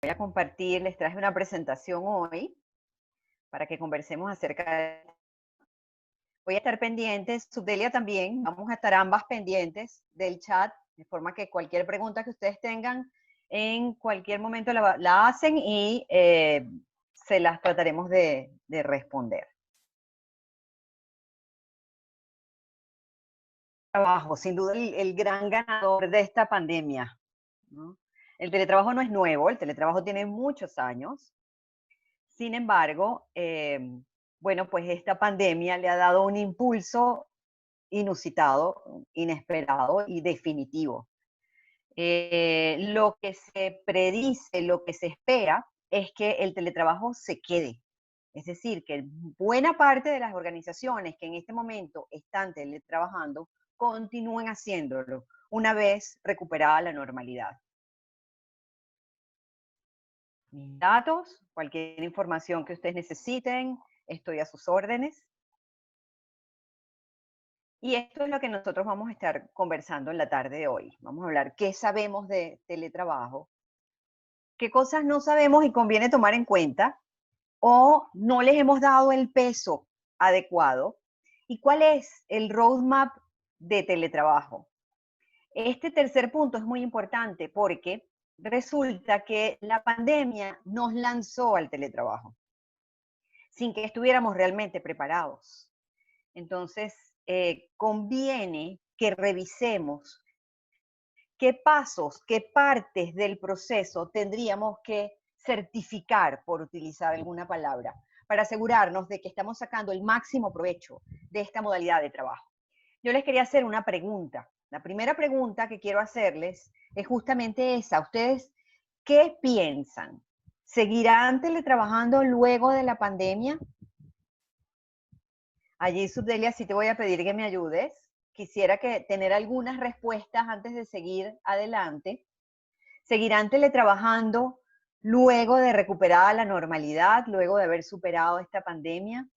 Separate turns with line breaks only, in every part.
voy a compartir, les traje una presentación hoy para que conversemos acerca de... Voy a estar pendientes, Subdelia también, vamos a estar ambas pendientes del chat, de forma que cualquier pregunta que ustedes tengan, en cualquier momento la hacen y se las trataremos de responder. Trabajo, sin duda el gran ganador de esta pandemia, ¿no? El teletrabajo no es nuevo, el teletrabajo tiene muchos años. Sin embargo, bueno, pues esta pandemia le ha dado un impulso inusitado, inesperado y definitivo. Lo que se predice, lo que se espera es que el teletrabajo se quede. Es decir, que buena parte de las organizaciones que en este momento están teletrabajando continúen haciéndolo una vez recuperada la normalidad. Mis datos, cualquier información que ustedes necesiten, estoy a sus órdenes. Y esto es lo que nosotros vamos a estar conversando en la tarde de hoy. Vamos a hablar qué sabemos de teletrabajo, qué cosas no sabemos y conviene tomar en cuenta, o no les hemos dado el peso adecuado, y cuál es el roadmap de teletrabajo. Este tercer punto es muy importante porque resulta que la pandemia nos lanzó al teletrabajo sin que estuviéramos realmente preparados. Entonces, conviene que revisemos qué pasos, qué partes del proceso tendríamos que certificar, por utilizar alguna palabra, para asegurarnos de que estamos sacando el máximo provecho de esta modalidad de trabajo. Yo les quería hacer una pregunta. La primera pregunta que quiero hacerles es justamente esa. ¿Ustedes qué piensan? ¿Seguirán teletrabajando luego de la pandemia? Allí, Subdelia, sí te voy a pedir que me ayudes. Quisiera tener algunas respuestas antes de seguir adelante. ¿Seguirán teletrabajando luego de recuperada la normalidad, luego de haber superado esta pandemia?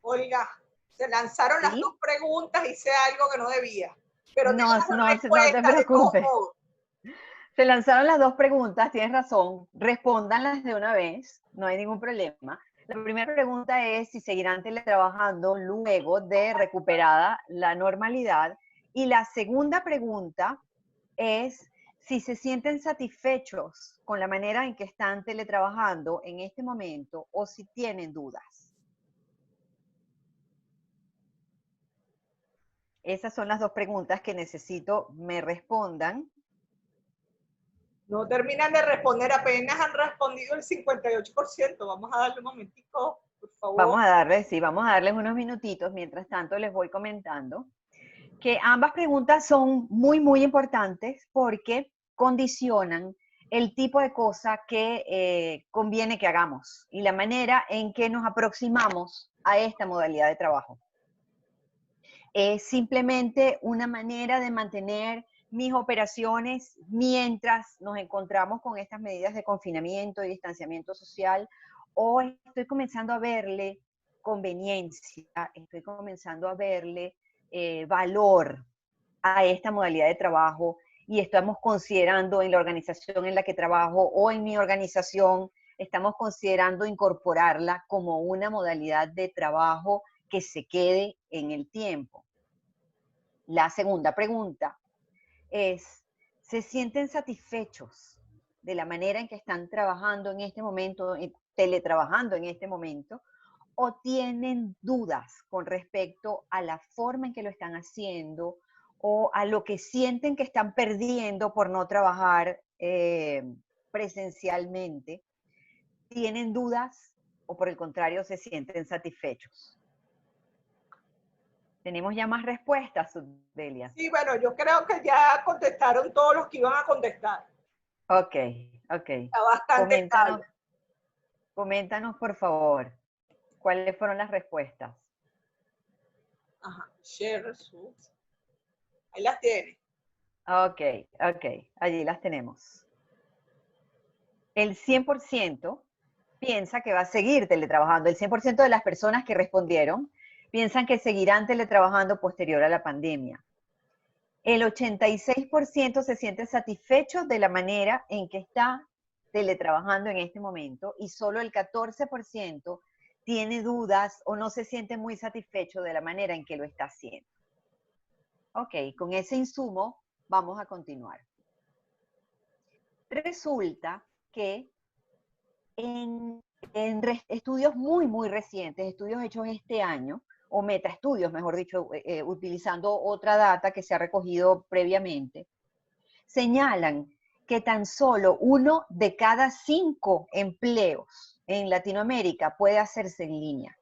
Olga, se lanzaron las
¿Sí?
dos preguntas, hice algo que no debía, pero
No,
tengo
no,
las
no te
respuestas de todos
preocupes.
modos.
Se lanzaron las dos preguntas, tienes razón. Respóndanlas de una vez, no hay ningún problema. La primera pregunta es si seguirán teletrabajando luego de recuperada la normalidad. Y la segunda pregunta es si se sienten satisfechos con la manera en que están teletrabajando en este momento o si tienen dudas. Esas son las dos preguntas que necesito me respondan.
No terminan de responder, apenas han respondido el 58%. Vamos a darle un momentico, por favor.
Vamos a darles, sí, vamos a darles unos minutitos. Mientras tanto, les voy comentando que ambas preguntas son muy, muy importantes porque condicionan el tipo de cosa que conviene que hagamos y la manera en que nos aproximamos a esta modalidad de trabajo. Es simplemente una manera de mantener mis operaciones mientras nos encontramos con estas medidas de confinamiento y distanciamiento social, o estoy comenzando a verle conveniencia, estoy comenzando a verle valor a esta modalidad de trabajo y estamos considerando en la organización en la que trabajo o en mi organización, estamos considerando incorporarla como una modalidad de trabajo que se quede en el tiempo. La segunda pregunta es, ¿se sienten satisfechos de la manera en que están trabajando en este momento, teletrabajando en este momento, o tienen dudas con respecto a la forma en que lo están haciendo o a lo que sienten que están perdiendo por no trabajar presencialmente? ¿Tienen dudas o por el contrario se sienten satisfechos? Tenemos ya más respuestas, Delia.
Sí, bueno, yo creo que ya contestaron todos los que iban a contestar.
Ok, ok.
Está bastante
Coméntanos,
estable.
coméntanos por favor, ¿cuáles fueron las respuestas?
Ajá, share results. Ahí las tiene.
Ok, ok, allí las tenemos. El 100% piensa que va a seguir teletrabajando. El 100% de las personas que respondieron piensan que seguirán teletrabajando posterior a la pandemia. El 86% se siente satisfecho de la manera en que está teletrabajando en este momento y solo el 14% tiene dudas o no se siente muy satisfecho de la manera en que lo está haciendo. Ok, con ese insumo vamos a continuar. Resulta que en estudios muy recientes, estudios hechos este año, o metaestudios, mejor dicho, utilizando otra data que se ha recogido previamente, señalan que tan solo 1 de cada 5 empleos en Latinoamérica puede hacerse en línea.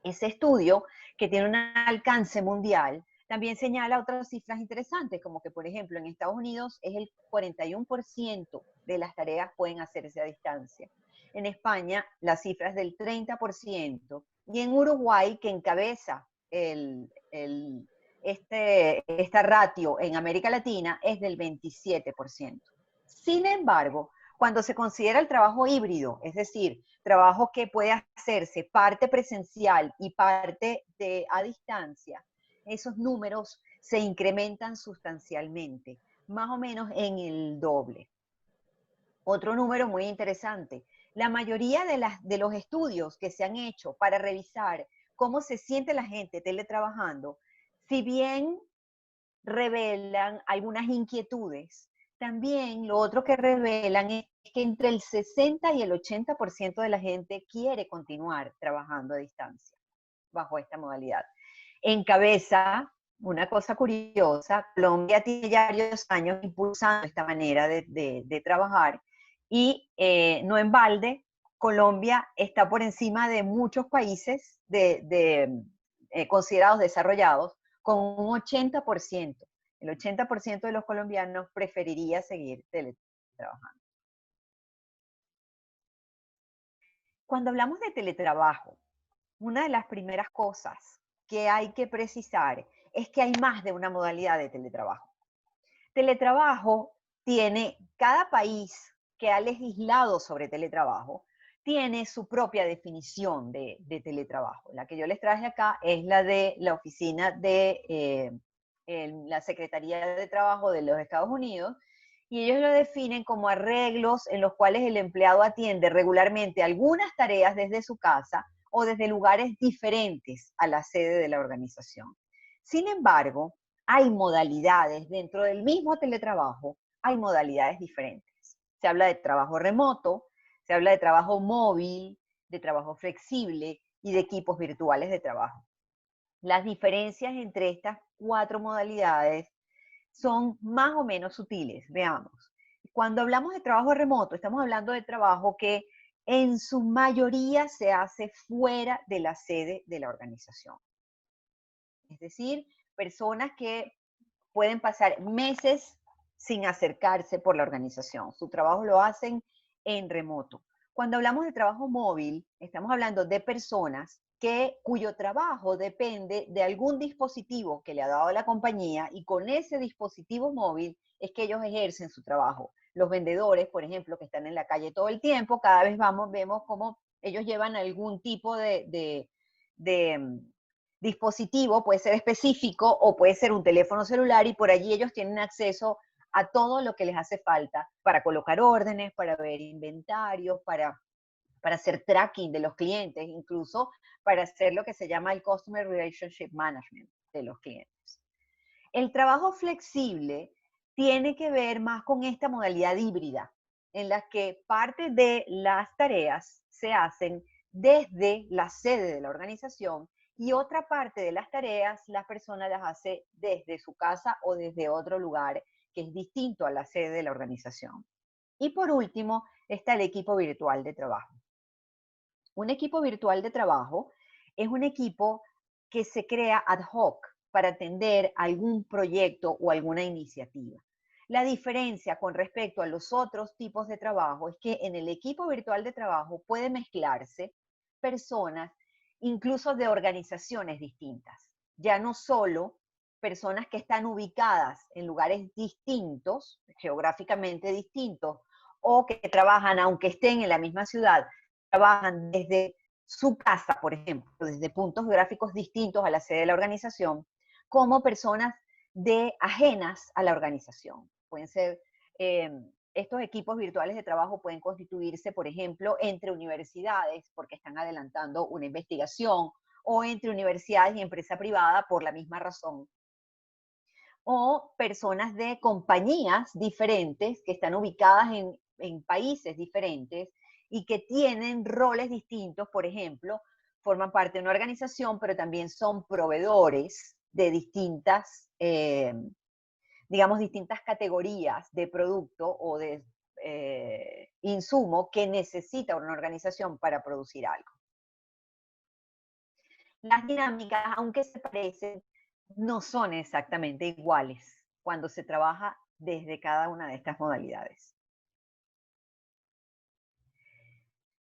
Ese estudio, que tiene un alcance mundial, también señala otras cifras interesantes, como que, por ejemplo, en Estados Unidos es el 41% de las tareas pueden hacerse a distancia. En España, la cifra es del 30%. Y en Uruguay, que encabeza esta ratio en América Latina, es del 27%. Sin embargo, cuando se considera el trabajo híbrido, es decir, trabajo que puede hacerse parte presencial y parte a distancia, esos números se incrementan sustancialmente, más o menos en el doble. Otro número muy interesante, la mayoría de los estudios que se han hecho para revisar cómo se siente la gente teletrabajando, si bien revelan algunas inquietudes, también lo otro que revelan es que entre el 60 y el 80% de la gente quiere continuar trabajando a distancia bajo esta modalidad. Encabeza, una cosa curiosa, Colombia tiene ya varios años impulsando esta manera de trabajar y no en balde, Colombia está por encima de muchos países considerados desarrollados con un 80%. El 80% de los colombianos preferiría seguir teletrabajando. Cuando hablamos de teletrabajo, una de las primeras cosas que hay que precisar es que hay más de una modalidad de teletrabajo. Teletrabajo tiene, cada país que ha legislado sobre teletrabajo, tiene su propia definición de teletrabajo. La que yo les traje acá es la de la oficina de la Secretaría de Trabajo de los Estados Unidos, y ellos lo definen como arreglos en los cuales el empleado atiende regularmente algunas tareas desde su casa o desde lugares diferentes a la sede de la organización. Sin embargo, hay modalidades dentro del mismo teletrabajo, hay modalidades diferentes. Se habla de trabajo remoto, se habla de trabajo móvil, de trabajo flexible y de equipos virtuales de trabajo. Las diferencias entre estas 4 modalidades son más o menos sutiles. Veamos. Cuando hablamos de trabajo remoto, estamos hablando de trabajo que en su mayoría se hace fuera de la sede de la organización. Es decir, personas que pueden pasar meses sin acercarse por la organización. Su trabajo lo hacen en remoto. Cuando hablamos de trabajo móvil, estamos hablando de personas cuyo trabajo depende de algún dispositivo que le ha dado la compañía y con ese dispositivo móvil es que ellos ejercen su trabajo. Los vendedores, por ejemplo, que están en la calle todo el tiempo, cada vez vemos cómo ellos llevan algún tipo de dispositivo, puede ser específico o puede ser un teléfono celular y por allí ellos tienen acceso a todo lo que les hace falta para colocar órdenes, para ver inventarios, para hacer tracking de los clientes, incluso para hacer lo que se llama el Customer Relationship Management de los clientes. El trabajo flexible tiene que ver más con esta modalidad híbrida, en la que parte de las tareas se hacen desde la sede de la organización y otra parte de las tareas la persona las hace desde su casa o desde otro lugar que es distinto a la sede de la organización. Y por último, está el equipo virtual de trabajo. Un equipo virtual de trabajo es un equipo que se crea ad hoc para atender algún proyecto o alguna iniciativa. La diferencia con respecto a los otros tipos de trabajo es que en el equipo virtual de trabajo puede mezclarse personas incluso de organizaciones distintas. Ya no solo personas que están ubicadas en lugares distintos, geográficamente distintos, o que trabajan, aunque estén en la misma ciudad, trabajan desde su casa, por ejemplo, desde puntos geográficos distintos a la sede de la organización, como personas ajenas a la organización. Pueden ser, estos equipos virtuales de trabajo pueden constituirse, por ejemplo, entre universidades, porque están adelantando una investigación, o entre universidades y empresa privada por la misma razón, o personas de compañías diferentes que están ubicadas en países diferentes y que tienen roles distintos, por ejemplo, forman parte de una organización, pero también son proveedores de distintas, digamos, distintas categorías de producto o de insumo que necesita una organización para producir algo. Las dinámicas, aunque se parecen, no son exactamente iguales cuando se trabaja desde cada una de estas modalidades.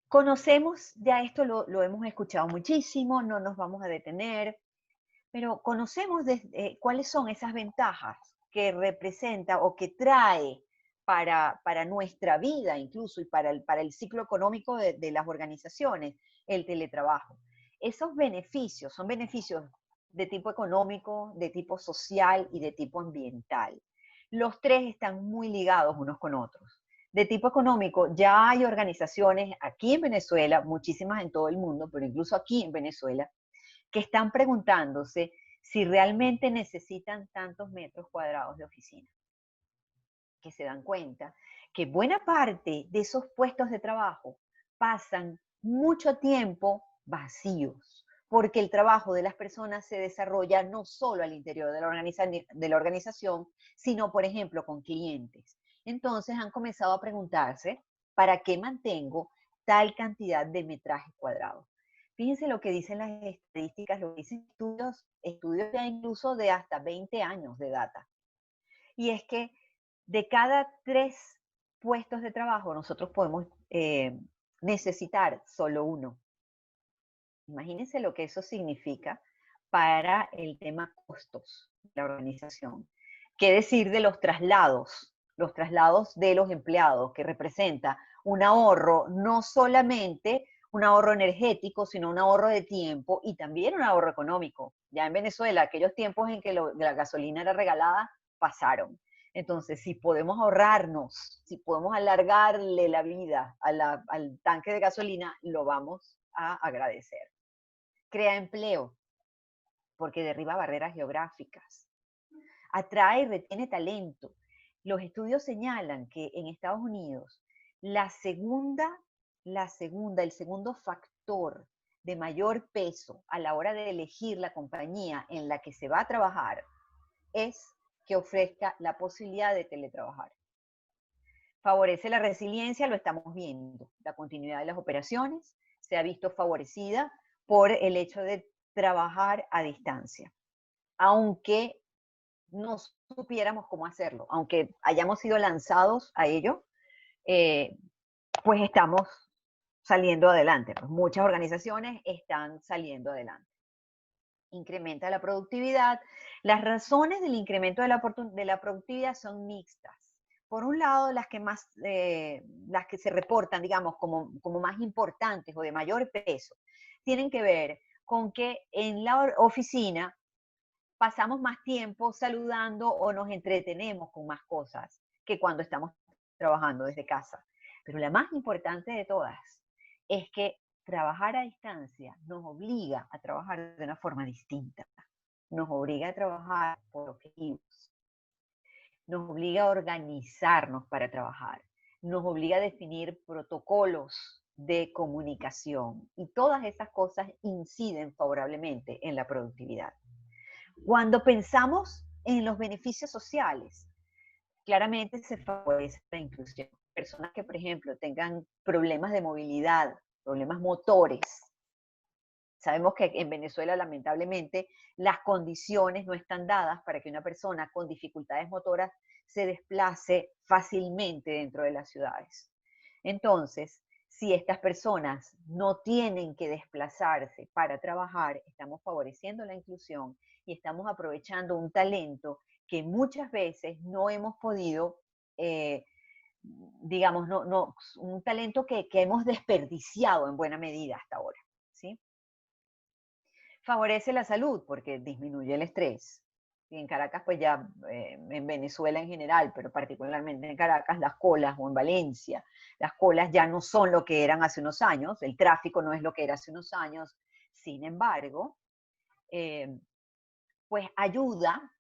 Conocemos, ya esto lo hemos escuchado muchísimo, no nos vamos a detener, pero conocemos cuáles son esas ventajas que representa o que trae para nuestra vida incluso y para el ciclo económico de las organizaciones el teletrabajo. Esos beneficios son beneficios de tipo económico, de tipo social y de tipo ambiental. Los tres están muy ligados unos con otros. De tipo económico, ya hay organizaciones aquí en Venezuela, muchísimas en todo el mundo, pero incluso aquí en Venezuela, que están preguntándose si realmente necesitan tantos metros cuadrados de oficina. Que se dan cuenta que buena parte de esos puestos de trabajo pasan mucho tiempo vacíos, porque el trabajo de las personas se desarrolla no solo al interior de la organización, sino, por ejemplo, con clientes. Entonces han comenzado a preguntarse, ¿para qué mantengo tal cantidad de metraje cuadrado? Fíjense lo que dicen las estadísticas, lo que dicen estudios ya incluso de hasta 20 años de data. Y es que de cada 3 puestos de trabajo, nosotros podemos necesitar solo uno. Imagínense lo que eso significa para el tema costos de la organización. ¿Qué decir de los traslados? Los traslados de los empleados, que representa un ahorro, no solamente un ahorro energético, sino un ahorro de tiempo y también un ahorro económico. Ya en Venezuela, aquellos tiempos en que la gasolina era regalada, pasaron. Entonces, si podemos ahorrarnos, si podemos alargarle la vida al tanque de gasolina, lo vamos a agradecer. Crea empleo, porque derriba barreras geográficas. Atrae y retiene talento. Los estudios señalan que en Estados Unidos el segundo factor de mayor peso a la hora de elegir la compañía en la que se va a trabajar es que ofrezca la posibilidad de teletrabajar. Favorece la resiliencia, lo estamos viendo. La continuidad de las operaciones se ha visto favorecida por el hecho de trabajar a distancia. Aunque no supiéramos cómo hacerlo, aunque hayamos sido lanzados a ello, pues estamos saliendo adelante. Pues muchas organizaciones están saliendo adelante. Incrementa la productividad. Las razones del incremento de la productividad son mixtas. Por un lado, las que se reportan, digamos, como más importantes o de mayor peso, tienen que ver con que en la oficina pasamos más tiempo saludando o nos entretenemos con más cosas que cuando estamos trabajando desde casa. Pero la más importante de todas es que trabajar a distancia nos obliga a trabajar de una forma distinta. Nos obliga a trabajar por objetivos. Nos obliga a organizarnos para trabajar. Nos obliga a definir protocolos de comunicación. Y todas esas cosas inciden favorablemente en la productividad. Cuando pensamos en los beneficios sociales, claramente se favorece la inclusión. Personas que, por ejemplo, tengan problemas de movilidad, problemas motores. Sabemos que en Venezuela, lamentablemente, las condiciones no están dadas para que una persona con dificultades motoras se desplace fácilmente dentro de las ciudades. Entonces, si estas personas no tienen que desplazarse para trabajar, estamos favoreciendo la inclusión y estamos aprovechando un talento que muchas veces no hemos podido digamos, un talento que hemos desperdiciado en buena medida hasta ahora, ¿sí? Favorece la salud porque disminuye el estrés. Y en Caracas, pues ya, en Venezuela en general, pero particularmente en Caracas, las colas, o en Valencia, las colas ya no son lo que eran hace unos años, el tráfico no es lo que era hace unos años. Sin embargo, pues ayuda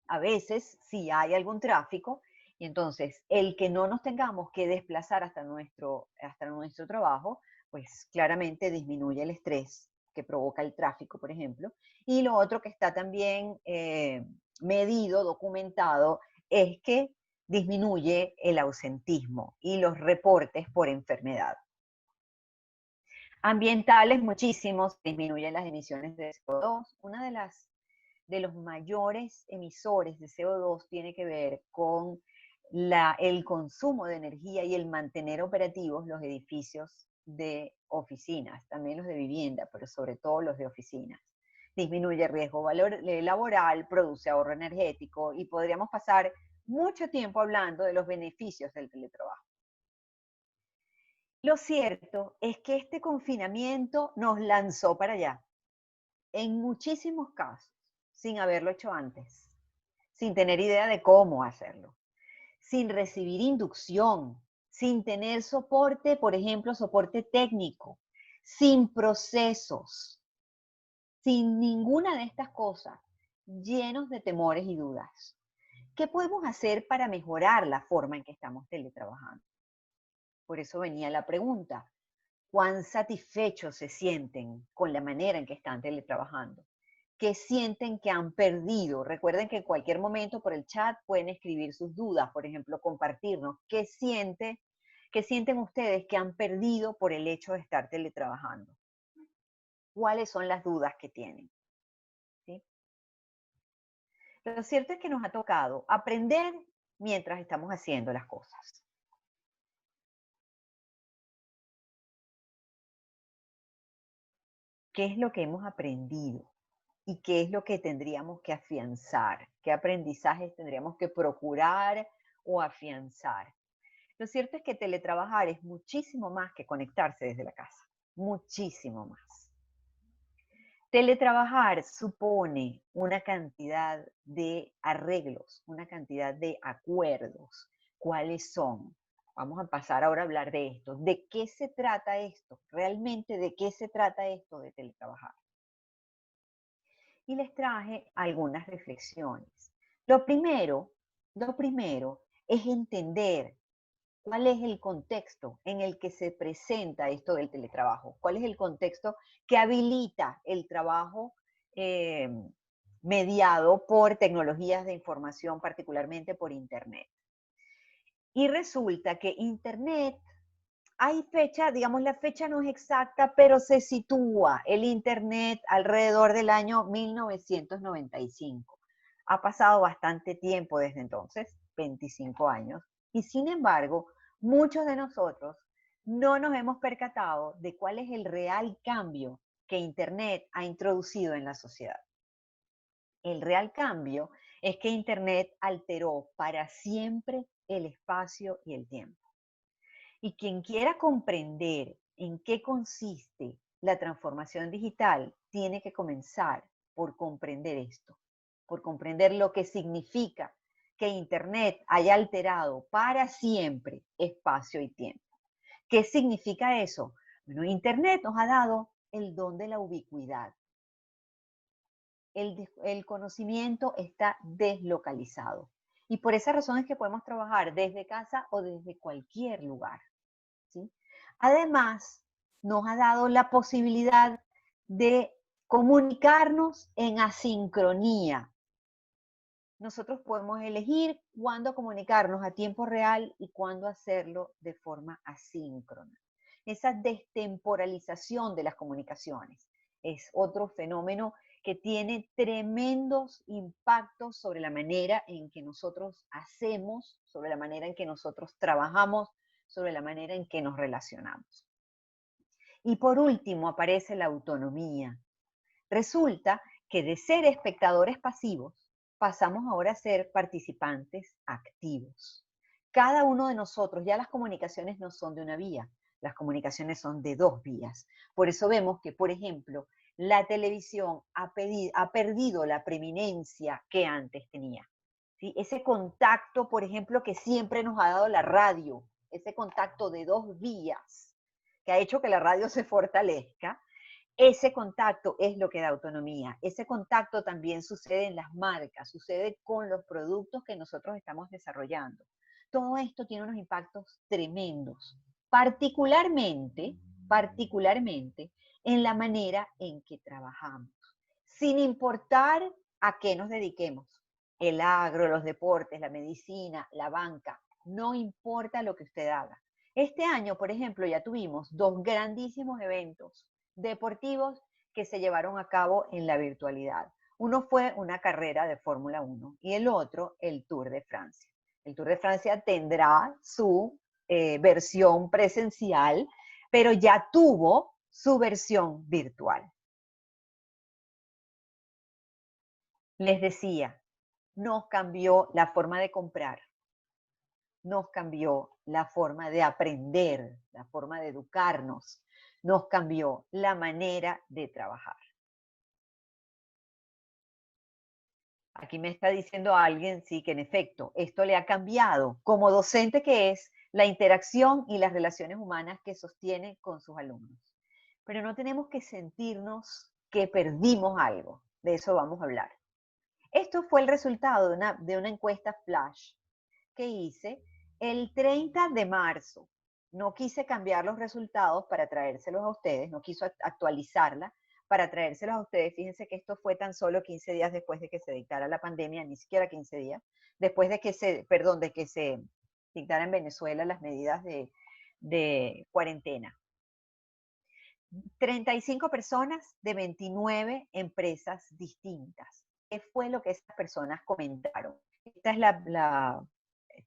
a veces si hay algún tráfico, y entonces el que no nos tengamos que desplazar hasta nuestro trabajo, pues claramente disminuye el estrés que provoca el tráfico, por ejemplo. Y lo otro que está también medido, documentado, es que disminuye el ausentismo y los reportes por enfermedad. Ambientales muchísimos, disminuyen las emisiones de CO2. Una de los mayores emisores de CO2 tiene que ver con el consumo de energía y el mantener operativos los edificios de oficinas, también los de vivienda, pero sobre todo los de oficinas. Disminuye el riesgo laboral, produce ahorro energético y podríamos pasar mucho tiempo hablando de los beneficios del teletrabajo. Lo cierto es que este confinamiento nos lanzó para allá, en muchísimos casos, sin haberlo hecho antes, sin tener idea de cómo hacerlo, sin recibir inducción, sin tener soporte, por ejemplo, soporte técnico, sin procesos, sin ninguna de estas cosas, llenos de temores y dudas. ¿Qué podemos hacer para mejorar la forma en que estamos teletrabajando? Por eso venía la pregunta, ¿cuán satisfechos se sienten con la manera en que están teletrabajando? ¿Qué sienten que han perdido? Recuerden que en cualquier momento por el chat pueden escribir sus dudas, por ejemplo, compartirnos. ¿Qué sienten ustedes que han perdido por el hecho de estar teletrabajando? ¿Cuáles son las dudas que tienen? ¿Sí? Lo cierto es que nos ha tocado aprender mientras estamos haciendo las cosas. ¿Qué es lo que hemos aprendido? ¿Y qué es lo que tendríamos que afianzar? ¿Qué aprendizajes tendríamos que procurar o afianzar? Lo cierto es que teletrabajar es muchísimo más que conectarse desde la casa, muchísimo más. Teletrabajar supone una cantidad de arreglos, una cantidad de acuerdos. ¿Cuáles son? Vamos a pasar ahora a hablar de esto. ¿De qué se trata esto? ¿Realmente de qué se trata esto de teletrabajar? Y les traje algunas reflexiones. Lo primero es entender cuál es el contexto en el que se presenta esto del teletrabajo, cuál es el contexto que habilita el trabajo eh, mediado por tecnologías de información, particularmente por Internet. Y resulta que Internet, hay fecha, digamos la fecha no es exacta, pero se sitúa el Internet alrededor del año 1995. Ha pasado bastante tiempo desde entonces, 25 años, y sin embargo, muchos de nosotros no nos hemos percatado de cuál es el real cambio que Internet ha introducido en la sociedad. El real cambio es que Internet alteró para siempre el espacio y el tiempo. Y quien quiera comprender en qué consiste la transformación digital, tiene que comenzar por comprender esto, por comprender lo que significa que Internet haya alterado para siempre espacio y tiempo. ¿Qué significa eso? Bueno, Internet nos ha dado el don de la ubicuidad. El conocimiento está deslocalizado. Y por esa razón es que podemos trabajar desde casa o desde cualquier lugar. ¿Sí? Además, nos ha dado la posibilidad de comunicarnos en asincronía. Nosotros podemos elegir cuándo comunicarnos a tiempo real y cuándo hacerlo de forma asíncrona. Esa destemporalización de las comunicaciones es otro fenómeno que tiene tremendos impactos sobre la manera en que nosotros hacemos, sobre la manera en que nosotros trabajamos, sobre la manera en que nos relacionamos. Y por último aparece la autonomía. Resulta que de ser espectadores pasivos pasamos ahora a ser participantes activos. cada uno de nosotros, ya las comunicaciones no son de una vía, las comunicaciones son de dos vías. Por eso vemos que, por ejemplo, la televisión ha perdido la preeminencia que antes tenía. ¿Sí? Ese contacto, por ejemplo, que siempre nos ha dado la radio, ese contacto de dos vías, que ha hecho que la radio se fortalezca, ese contacto es lo que da autonomía. Ese contacto también sucede en las marcas, sucede con los productos que nosotros estamos desarrollando. Todo esto tiene unos impactos tremendos, particularmente en la manera en que trabajamos, sin importar a qué nos dediquemos. El agro, los deportes, la medicina, la banca, no importa lo que usted haga. Este año, por ejemplo, ya tuvimos dos grandísimos eventos deportivos que se llevaron a cabo en la virtualidad. Uno fue una carrera de Fórmula 1 y el otro el Tour de Francia. El Tour de Francia tendrá su versión presencial, pero ya tuvo su versión virtual. Les decía, nos cambió la forma de comprar, nos cambió la forma de aprender, la forma de educarnos, nos cambió la manera de trabajar. Aquí me está diciendo alguien, sí, que en efecto, esto le ha cambiado como docente que es la interacción y las relaciones humanas que sostiene con sus alumnos. Pero no tenemos que sentirnos que perdimos algo. De eso vamos a hablar. Esto fue el resultado de una encuesta flash que hice el 30 de marzo. No quise cambiar los resultados para traérselos a ustedes, no quiso actualizarla para traérselos a ustedes. Fíjense que esto fue tan solo 15 días después de que se dictara la pandemia, ni siquiera 15 días, después de que se dictara en Venezuela las medidas de cuarentena. 35 personas de 29 empresas distintas. ¿Qué fue lo que esas personas comentaron? Esta es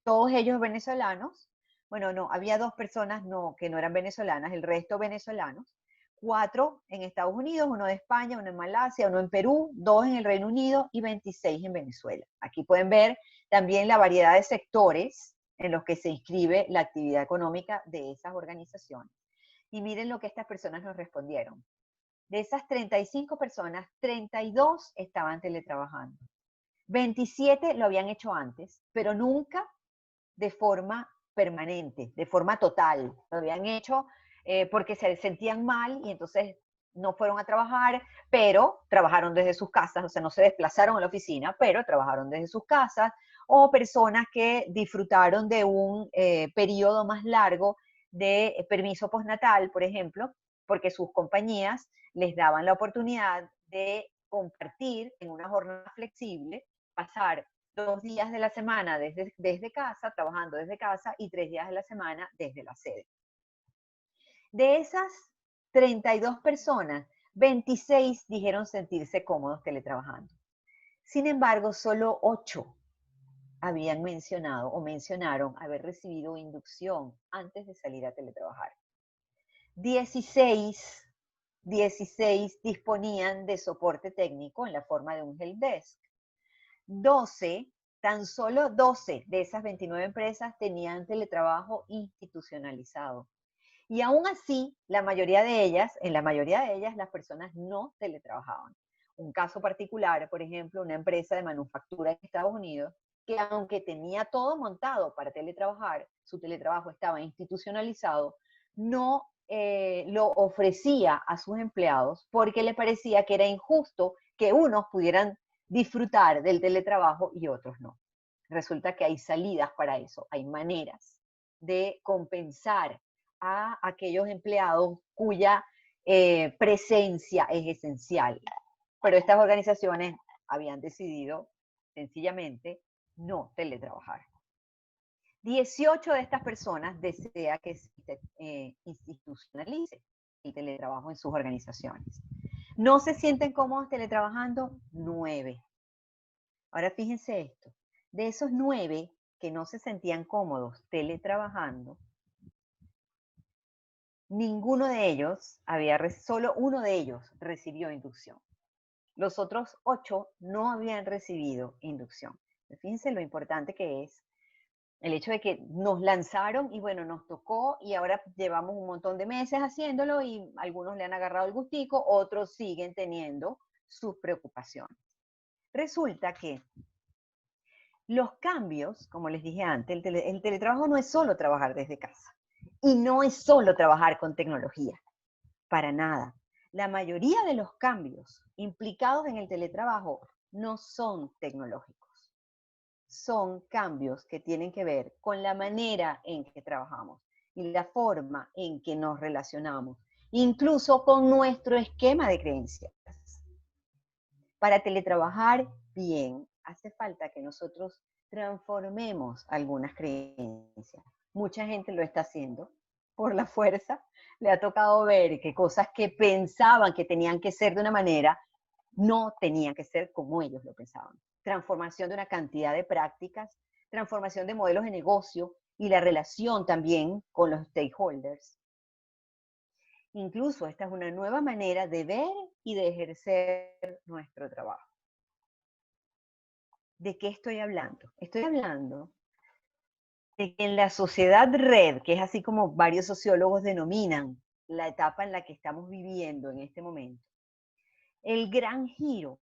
todos ellos venezolanos. Bueno, no, había dos personas que no eran venezolanas, el resto venezolanos. 4 en Estados Unidos, 1 de España, 1 en Malasia, 1 en Perú, 2 en el Reino Unido y 26 en Venezuela. Aquí pueden ver también la variedad de sectores en los que se inscribe la actividad económica de esas organizaciones. Y miren lo que estas personas nos respondieron. De esas 35 personas, 32 estaban teletrabajando. 27 lo habían hecho antes, pero nunca de forma permanente, de forma total. Lo habían hecho porque se sentían mal y entonces no fueron a trabajar, pero trabajaron desde sus casas, o sea, no se desplazaron a la oficina, pero trabajaron desde sus casas, o personas que disfrutaron de un periodo más largo de permiso postnatal, por ejemplo, porque sus compañías les daban la oportunidad de compartir en una jornada flexible, pasar 2 días de la semana desde casa, trabajando desde casa, y 3 días de la semana desde la sede. De esas 32 personas, 26 dijeron sentirse cómodos teletrabajando. Sin embargo, solo 8 habían mencionado o mencionaron haber recibido inducción antes de salir a teletrabajar. 16 disponían de soporte técnico en la forma de un helpdesk. 12, tan solo 12 de esas 29 empresas tenían teletrabajo institucionalizado. Y aún así, en la mayoría de ellas, las personas no teletrabajaban. Un caso particular, por ejemplo, una empresa de manufactura en Estados Unidos, que aunque tenía todo montado para teletrabajar, su teletrabajo estaba institucionalizado, no lo ofrecía a sus empleados porque le parecía que era injusto que unos pudieran disfrutar del teletrabajo y otros no. Resulta que hay salidas para eso, hay maneras de compensar a aquellos empleados cuya presencia es esencial. Pero estas organizaciones habían decidido sencillamente no teletrabajar. 18 de estas personas desea que se institucionalice el teletrabajo en sus organizaciones. ¿No se sienten cómodos teletrabajando? 9. Ahora fíjense esto. De esos 9 que no se sentían cómodos teletrabajando, ninguno de ellos solo uno de ellos recibió inducción. Los otros 8 no habían recibido inducción. Fíjense lo importante que es El hecho de que nos lanzaron y bueno, nos tocó y ahora llevamos un montón de meses haciéndolo y algunos le han agarrado el gustico, otros siguen teniendo sus preocupaciones. Resulta que los cambios, como les dije antes, el teletrabajo no es solo trabajar desde casa y no es solo trabajar con tecnología, para nada. La mayoría de los cambios implicados en el teletrabajo no son tecnológicos, son cambios que tienen que ver con la manera en que trabajamos y la forma en que nos relacionamos, incluso con nuestro esquema de creencias. Para teletrabajar bien, hace falta que nosotros transformemos algunas creencias. Mucha gente lo está haciendo por la fuerza. Le ha tocado ver que cosas que pensaban que tenían que ser de una manera, no tenían que ser como ellos lo pensaban. Transformación de una cantidad de prácticas, transformación de modelos de negocio y la relación también con los stakeholders. Incluso esta es una nueva manera de ver y de ejercer nuestro trabajo. ¿De qué estoy hablando? Estoy hablando de que en la sociedad red, que es así como varios sociólogos denominan la etapa en la que estamos viviendo en este momento, el gran giro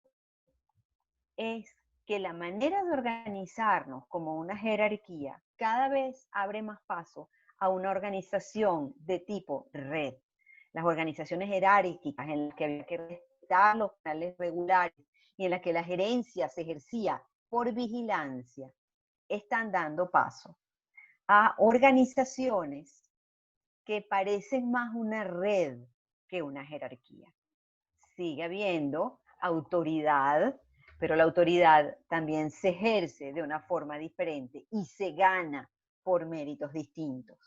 es que la manera de organizarnos como una jerarquía cada vez abre más paso a una organización de tipo red. Las organizaciones jerárquicas en las que había que respetar los canales regulares y en las que la gerencia se ejercía por vigilancia, están dando paso a organizaciones que parecen más una red que una jerarquía. Sigue habiendo autoridad, pero la autoridad también se ejerce de una forma diferente y se gana por méritos distintos.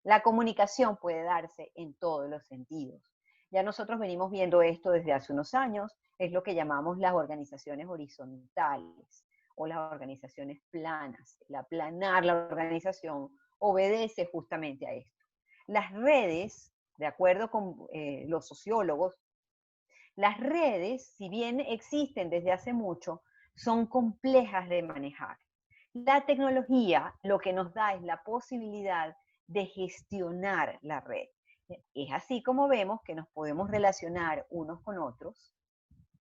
La comunicación puede darse en todos los sentidos. Ya nosotros venimos viendo esto desde hace unos años, es lo que llamamos las organizaciones horizontales o las organizaciones planas. El aplanar la organización obedece justamente a esto. Las redes, de acuerdo con los sociólogos, las redes, si bien existen desde hace mucho, son complejas de manejar. La tecnología lo que nos da es la posibilidad de gestionar la red. Es así como vemos que nos podemos relacionar unos con otros,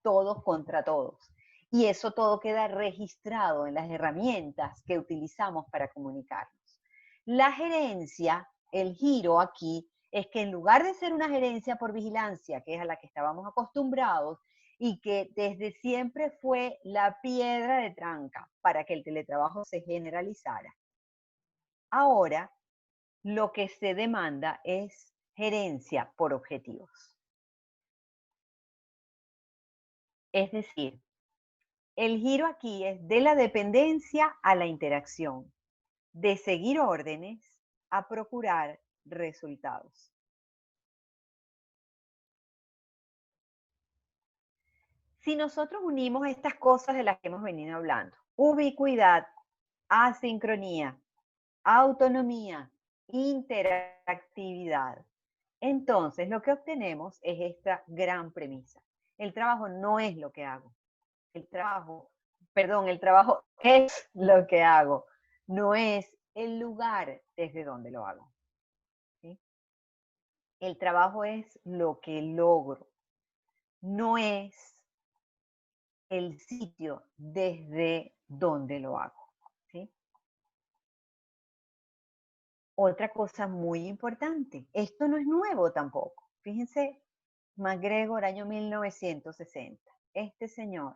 todos contra todos. Y eso todo queda registrado en las herramientas que utilizamos para comunicarnos. La gerencia, el giro aquí, es que en lugar de ser una gerencia por vigilancia, que es a la que estábamos acostumbrados, y que desde siempre fue la piedra de tranca para que el teletrabajo se generalizara, ahora lo que se demanda es gerencia por objetivos. Es decir, el giro aquí es de la dependencia a la interacción, de seguir órdenes a procurar resultados. Si nosotros unimos estas cosas de las que hemos venido hablando, ubicuidad, asincronía, autonomía, interactividad, entonces lo que obtenemos es esta gran premisa. El trabajo no es lo que hago. El trabajo es lo que hago, no es el lugar desde donde lo hago. ¿Sí? El trabajo es lo que logro, no es el sitio desde donde lo hago. ¿Sí? Otra cosa muy importante, esto no es nuevo tampoco. Fíjense, MacGregor, año 1960. Este señor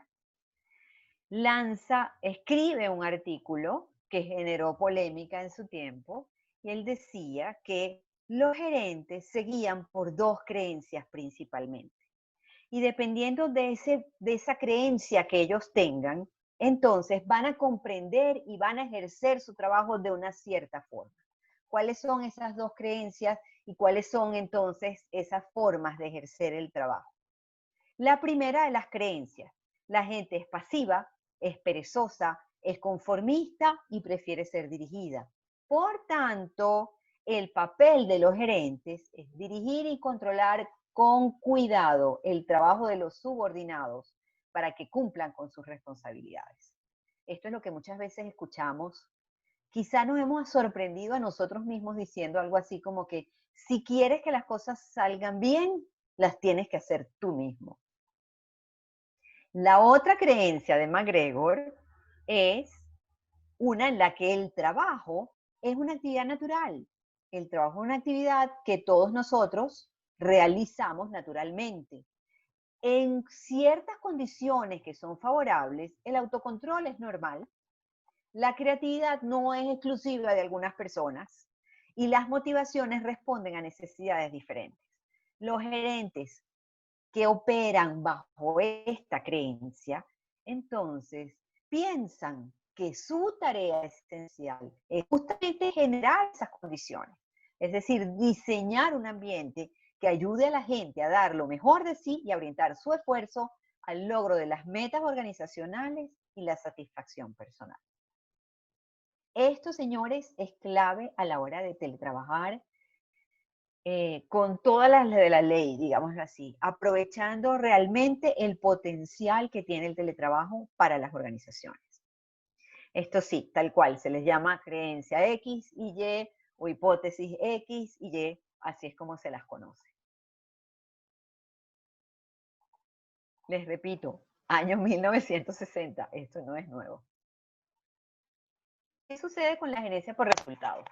escribe un artículo que generó polémica en su tiempo, y él decía que los gerentes se guían por dos creencias principalmente. Y dependiendo de esa creencia que ellos tengan, entonces van a comprender y van a ejercer su trabajo de una cierta forma. ¿Cuáles son esas dos creencias y cuáles son entonces esas formas de ejercer el trabajo? La primera de las creencias: la gente es pasiva, es perezosa, es conformista y prefiere ser dirigida. Por tanto, el papel de los gerentes es dirigir y controlar con cuidado el trabajo de los subordinados para que cumplan con sus responsabilidades. Esto es lo que muchas veces escuchamos quizá nos hemos sorprendido a nosotros mismos diciendo algo así como que si quieres que las cosas salgan bien, las tienes que hacer tú mismo. La otra creencia de McGregor es una en la que el trabajo es una actividad natural. El trabajo es una actividad que todos nosotros realizamos naturalmente. En ciertas condiciones que son favorables, el autocontrol es normal, la creatividad no es exclusiva de algunas personas y las motivaciones responden a necesidades diferentes. Los gerentes que operan bajo esta creencia, entonces piensan que su tarea esencial es justamente generar esas condiciones, es decir, diseñar un ambiente que ayude a la gente a dar lo mejor de sí y a orientar su esfuerzo al logro de las metas organizacionales y la satisfacción personal. Esto, señores, es clave a la hora de teletrabajar con todas las de la ley, digámoslo así, aprovechando realmente el potencial que tiene el teletrabajo para las organizaciones. Esto sí, tal cual, se les llama creencia X y Y o hipótesis X y Y, así es como se las conoce. Les repito, año 1960, esto no es nuevo. ¿Qué sucede con la gerencia por resultados?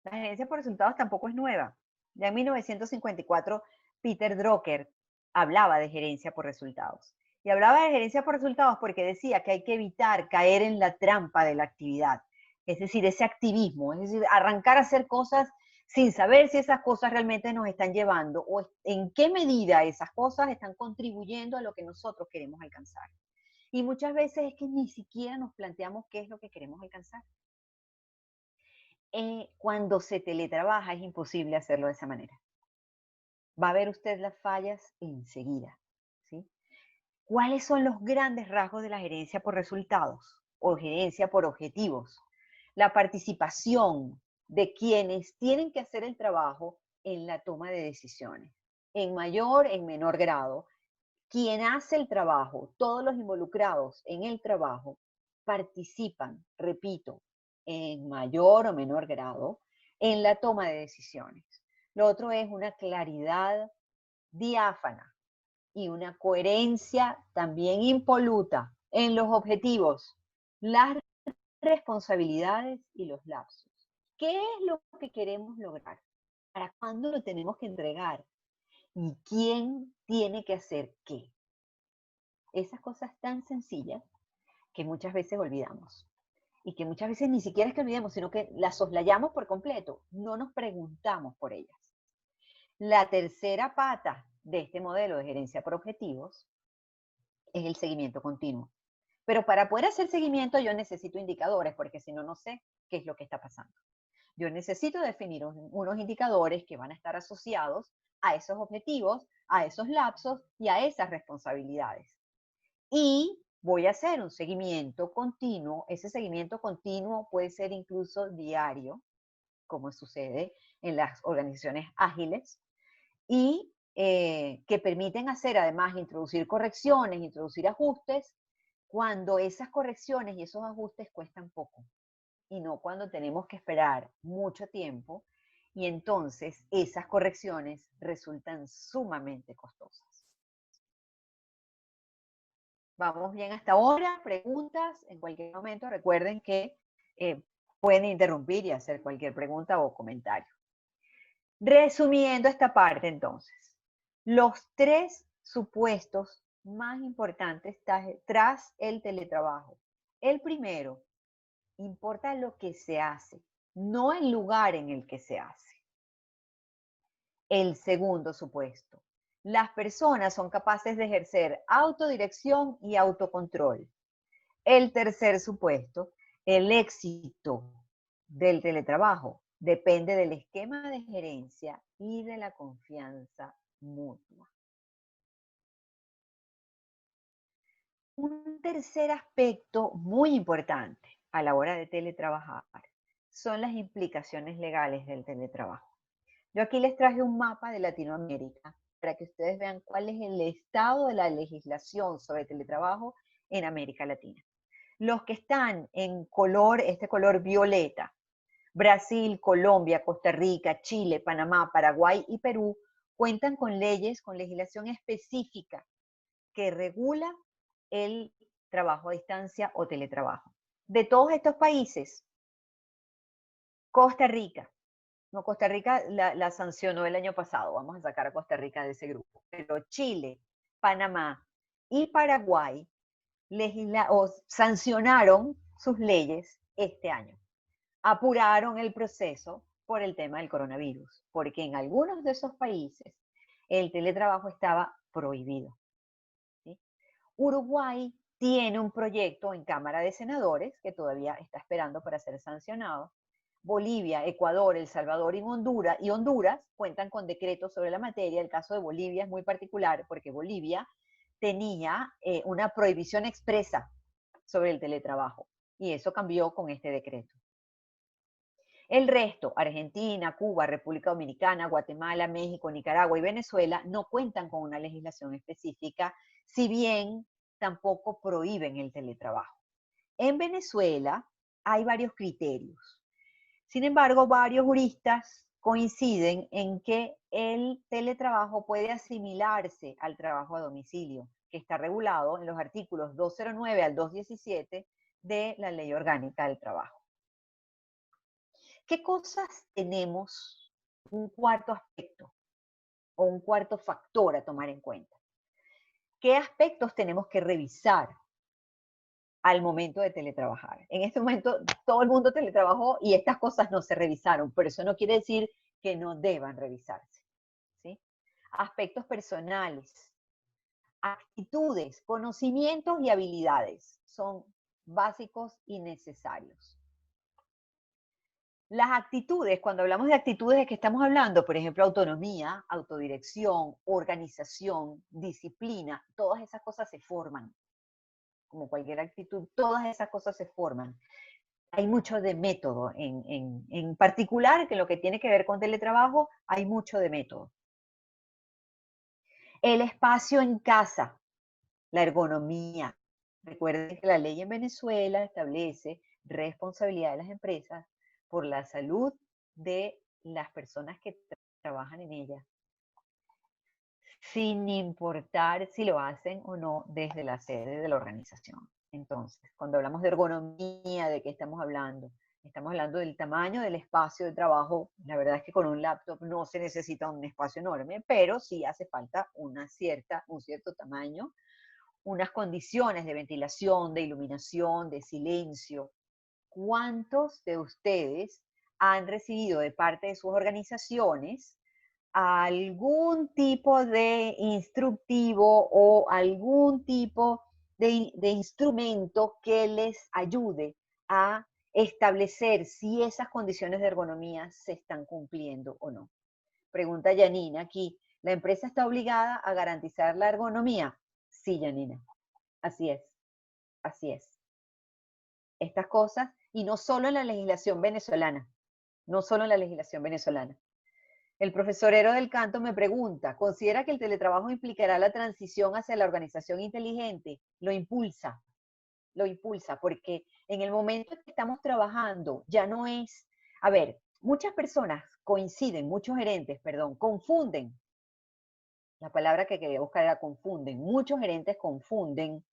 La gerencia por resultados tampoco es nueva. Ya en 1954, Peter Drucker hablaba de gerencia por resultados. Y hablaba de gerencia por resultados porque decía que hay que evitar caer en la trampa de la actividad. Es decir, ese activismo, es decir, arrancar a hacer cosas sin saber si esas cosas realmente nos están llevando o en qué medida esas cosas están contribuyendo a lo que nosotros queremos alcanzar. Y muchas veces es que ni siquiera nos planteamos qué es lo que queremos alcanzar. Cuando se teletrabaja es imposible hacerlo de esa manera. Va a ver usted las fallas enseguida, ¿sí? ¿Cuáles son los grandes rasgos de la gerencia por resultados o gerencia por objetivos? La participación de quienes tienen que hacer el trabajo en la toma de decisiones, en mayor, en menor grado. Quien hace el trabajo, todos los involucrados en el trabajo, participan, repito, en mayor o menor grado, en la toma de decisiones. Lo otro es una claridad diáfana y una coherencia también impoluta en los objetivos, las responsabilidades y los lapsos. ¿Qué es lo que queremos lograr? ¿Para cuándo lo tenemos que entregar? ¿Y quién tiene que hacer qué? Esas cosas tan sencillas que muchas veces olvidamos. Y que muchas veces ni siquiera es que olvidemos, sino que las soslayamos por completo. No nos preguntamos por ellas. La tercera pata de este modelo de gerencia por objetivos es el seguimiento continuo. Pero para poder hacer seguimiento yo necesito indicadores, porque si no, no sé qué es lo que está pasando. Yo necesito definir unos indicadores que van a estar asociados a esos objetivos, a esos lapsos y a esas responsabilidades. Y voy a hacer un seguimiento continuo. Ese seguimiento continuo puede ser incluso diario, como sucede en las organizaciones ágiles, y que permiten hacer, además, introducir correcciones, introducir ajustes, cuando esas correcciones y esos ajustes cuestan poco, y no cuando tenemos que esperar mucho tiempo, y entonces esas correcciones resultan sumamente costosas. Vamos bien hasta ahora. Preguntas en cualquier momento. Recuerden que pueden interrumpir y hacer cualquier pregunta o comentario. Resumiendo esta parte entonces, los tres supuestos más importantes tras el teletrabajo. El primero, importa lo que se hace, no el lugar en el que se hace. El segundo supuesto, las personas son capaces de ejercer autodirección y autocontrol. El tercer supuesto, el éxito del teletrabajo depende del esquema de gerencia y de la confianza mutua. Un tercer aspecto muy importante a la hora de teletrabajar son las implicaciones legales del teletrabajo. Yo aquí les traje un mapa de Latinoamérica para que ustedes vean cuál es el estado de la legislación sobre teletrabajo en América Latina. Los que están en color, este color violeta, Brasil, Colombia, Costa Rica, Chile, Panamá, Paraguay y Perú, cuentan con leyes, con legislación específica que regula el trabajo a distancia o teletrabajo. De todos estos países, Costa Rica, no, Costa Rica la sancionó el año pasado, vamos a sacar a Costa Rica de ese grupo, pero Chile, Panamá y Paraguay sancionaron sus leyes este año. Apuraron el proceso por el tema del coronavirus, porque en algunos de esos países el teletrabajo estaba prohibido. ¿Sí? Uruguay tiene un proyecto en Cámara de Senadores que todavía está esperando para ser sancionado. Bolivia, Ecuador, El Salvador y Honduras cuentan con decretos sobre la materia. El caso de Bolivia es muy particular porque Bolivia tenía una prohibición expresa sobre el teletrabajo y eso cambió con este decreto. El resto, Argentina, Cuba, República Dominicana, Guatemala, México, Nicaragua y Venezuela, no cuentan con una legislación específica, si bien tampoco prohíben el teletrabajo. En Venezuela hay varios criterios. Sin embargo, varios juristas coinciden en que el teletrabajo puede asimilarse al trabajo a domicilio, que está regulado en los artículos 209 al 217 de la Ley Orgánica del Trabajo. ¿Qué cosas tenemos? Un cuarto aspecto o un cuarto factor a tomar en cuenta. ¿Qué aspectos tenemos que revisar al momento de teletrabajar? En este momento todo el mundo teletrabajó y estas cosas no se revisaron, pero eso no quiere decir que no deban revisarse. ¿Sí? Aspectos personales, actitudes, conocimientos y habilidades son básicos y necesarios. Las actitudes, cuando hablamos de actitudes, ¿de qué estamos hablando? Por ejemplo, autonomía, autodirección, organización, disciplina, todas esas cosas se forman. Como cualquier actitud, todas esas cosas se forman. Hay mucho de método, en particular, que lo que tiene que ver con teletrabajo, hay mucho de método. El espacio en casa, la ergonomía. Recuerden que la ley en Venezuela establece responsabilidad de las empresas por la salud de las personas que trabajan en ella, sin importar si lo hacen o no desde la sede de la organización. Entonces, cuando hablamos de ergonomía, ¿de qué estamos hablando? Estamos hablando del tamaño del espacio de trabajo. La verdad es que con un laptop no se necesita un espacio enorme, pero sí hace falta un cierto tamaño, unas condiciones de ventilación, de iluminación, de silencio. ¿Cuántos de ustedes han recibido de parte de sus organizaciones algún tipo de instructivo o algún tipo de instrumento que les ayude a establecer si esas condiciones de ergonomía se están cumpliendo o no? Pregunta Janina aquí, ¿la empresa está obligada a garantizar la ergonomía? Sí, Janina, así es, así es. Estas cosas, y no solo en la legislación venezolana, no solo en la legislación venezolana. El profesor Ero del Canto me pregunta, ¿considera que el teletrabajo implicará la transición hacia la organización inteligente? Lo impulsa, porque en el momento en que estamos trabajando ya no es, a ver, muchas personas coinciden, muchos gerentes, perdón, confunden, la palabra que quería buscar era confunden, muchos gerentes confunden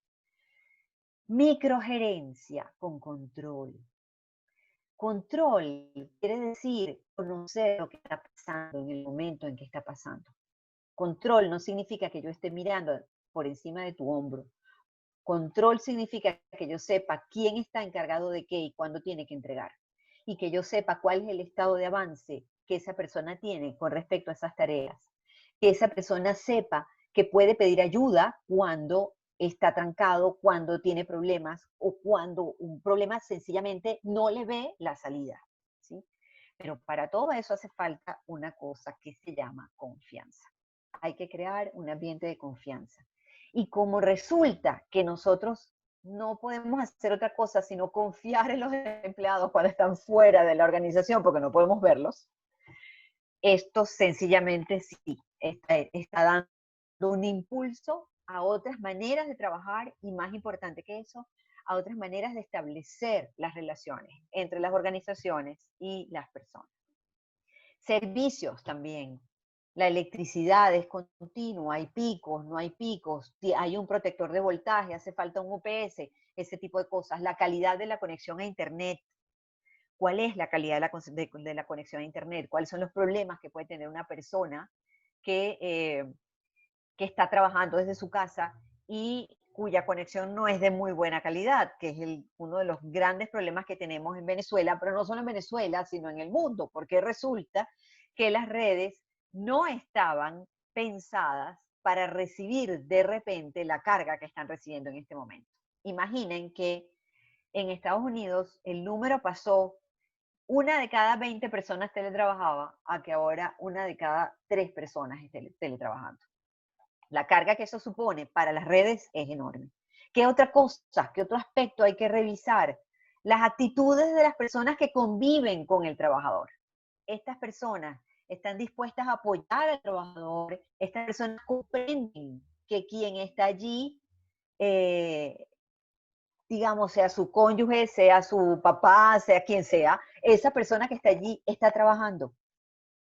microgerencia con control. Control quiere decir conocer lo que está pasando en el momento en que está pasando. Control no significa que yo esté mirando por encima de tu hombro. Control significa que yo sepa quién está encargado de qué y cuándo tiene que entregar. Y que yo sepa cuál es el estado de avance que esa persona tiene con respecto a esas tareas. Que esa persona sepa que puede pedir ayuda cuando está trancado, cuando tiene problemas o cuando un problema sencillamente no le ve la salida. ¿Sí? Pero para todo eso hace falta una cosa que se llama confianza. Hay que crear un ambiente de confianza. Y como resulta que nosotros no podemos hacer otra cosa sino confiar en los empleados cuando están fuera de la organización porque no podemos verlos, esto sencillamente sí está dando un impulso a otras maneras de trabajar y, más importante que eso, a otras maneras de establecer las relaciones entre las organizaciones y las personas. Servicios también. La electricidad es continua, hay picos, no hay picos, hay un protector de voltaje, hace falta un UPS, ese tipo de cosas. La calidad de la conexión a Internet. ¿Cuál es la calidad de la conexión a Internet? ¿Cuáles son los problemas que puede tener una persona que está trabajando desde su casa y cuya conexión no es de muy buena calidad, que es uno de los grandes problemas que tenemos en Venezuela, pero no solo en Venezuela, sino en el mundo, porque resulta que las redes no estaban pensadas para recibir de repente la carga que están recibiendo en este momento. Imaginen que en Estados Unidos el número pasó, una de cada 20 personas teletrabajaba, a que ahora una de cada 3 personas esté teletrabajando. La carga que eso supone para las redes es enorme. ¿Qué otra cosa, qué otro aspecto hay que revisar? Las actitudes de las personas que conviven con el trabajador. Estas personas están dispuestas a apoyar al trabajador, estas personas comprenden que quien está allí, digamos, sea su cónyuge, sea su papá, sea quien sea, esa persona que está allí está trabajando.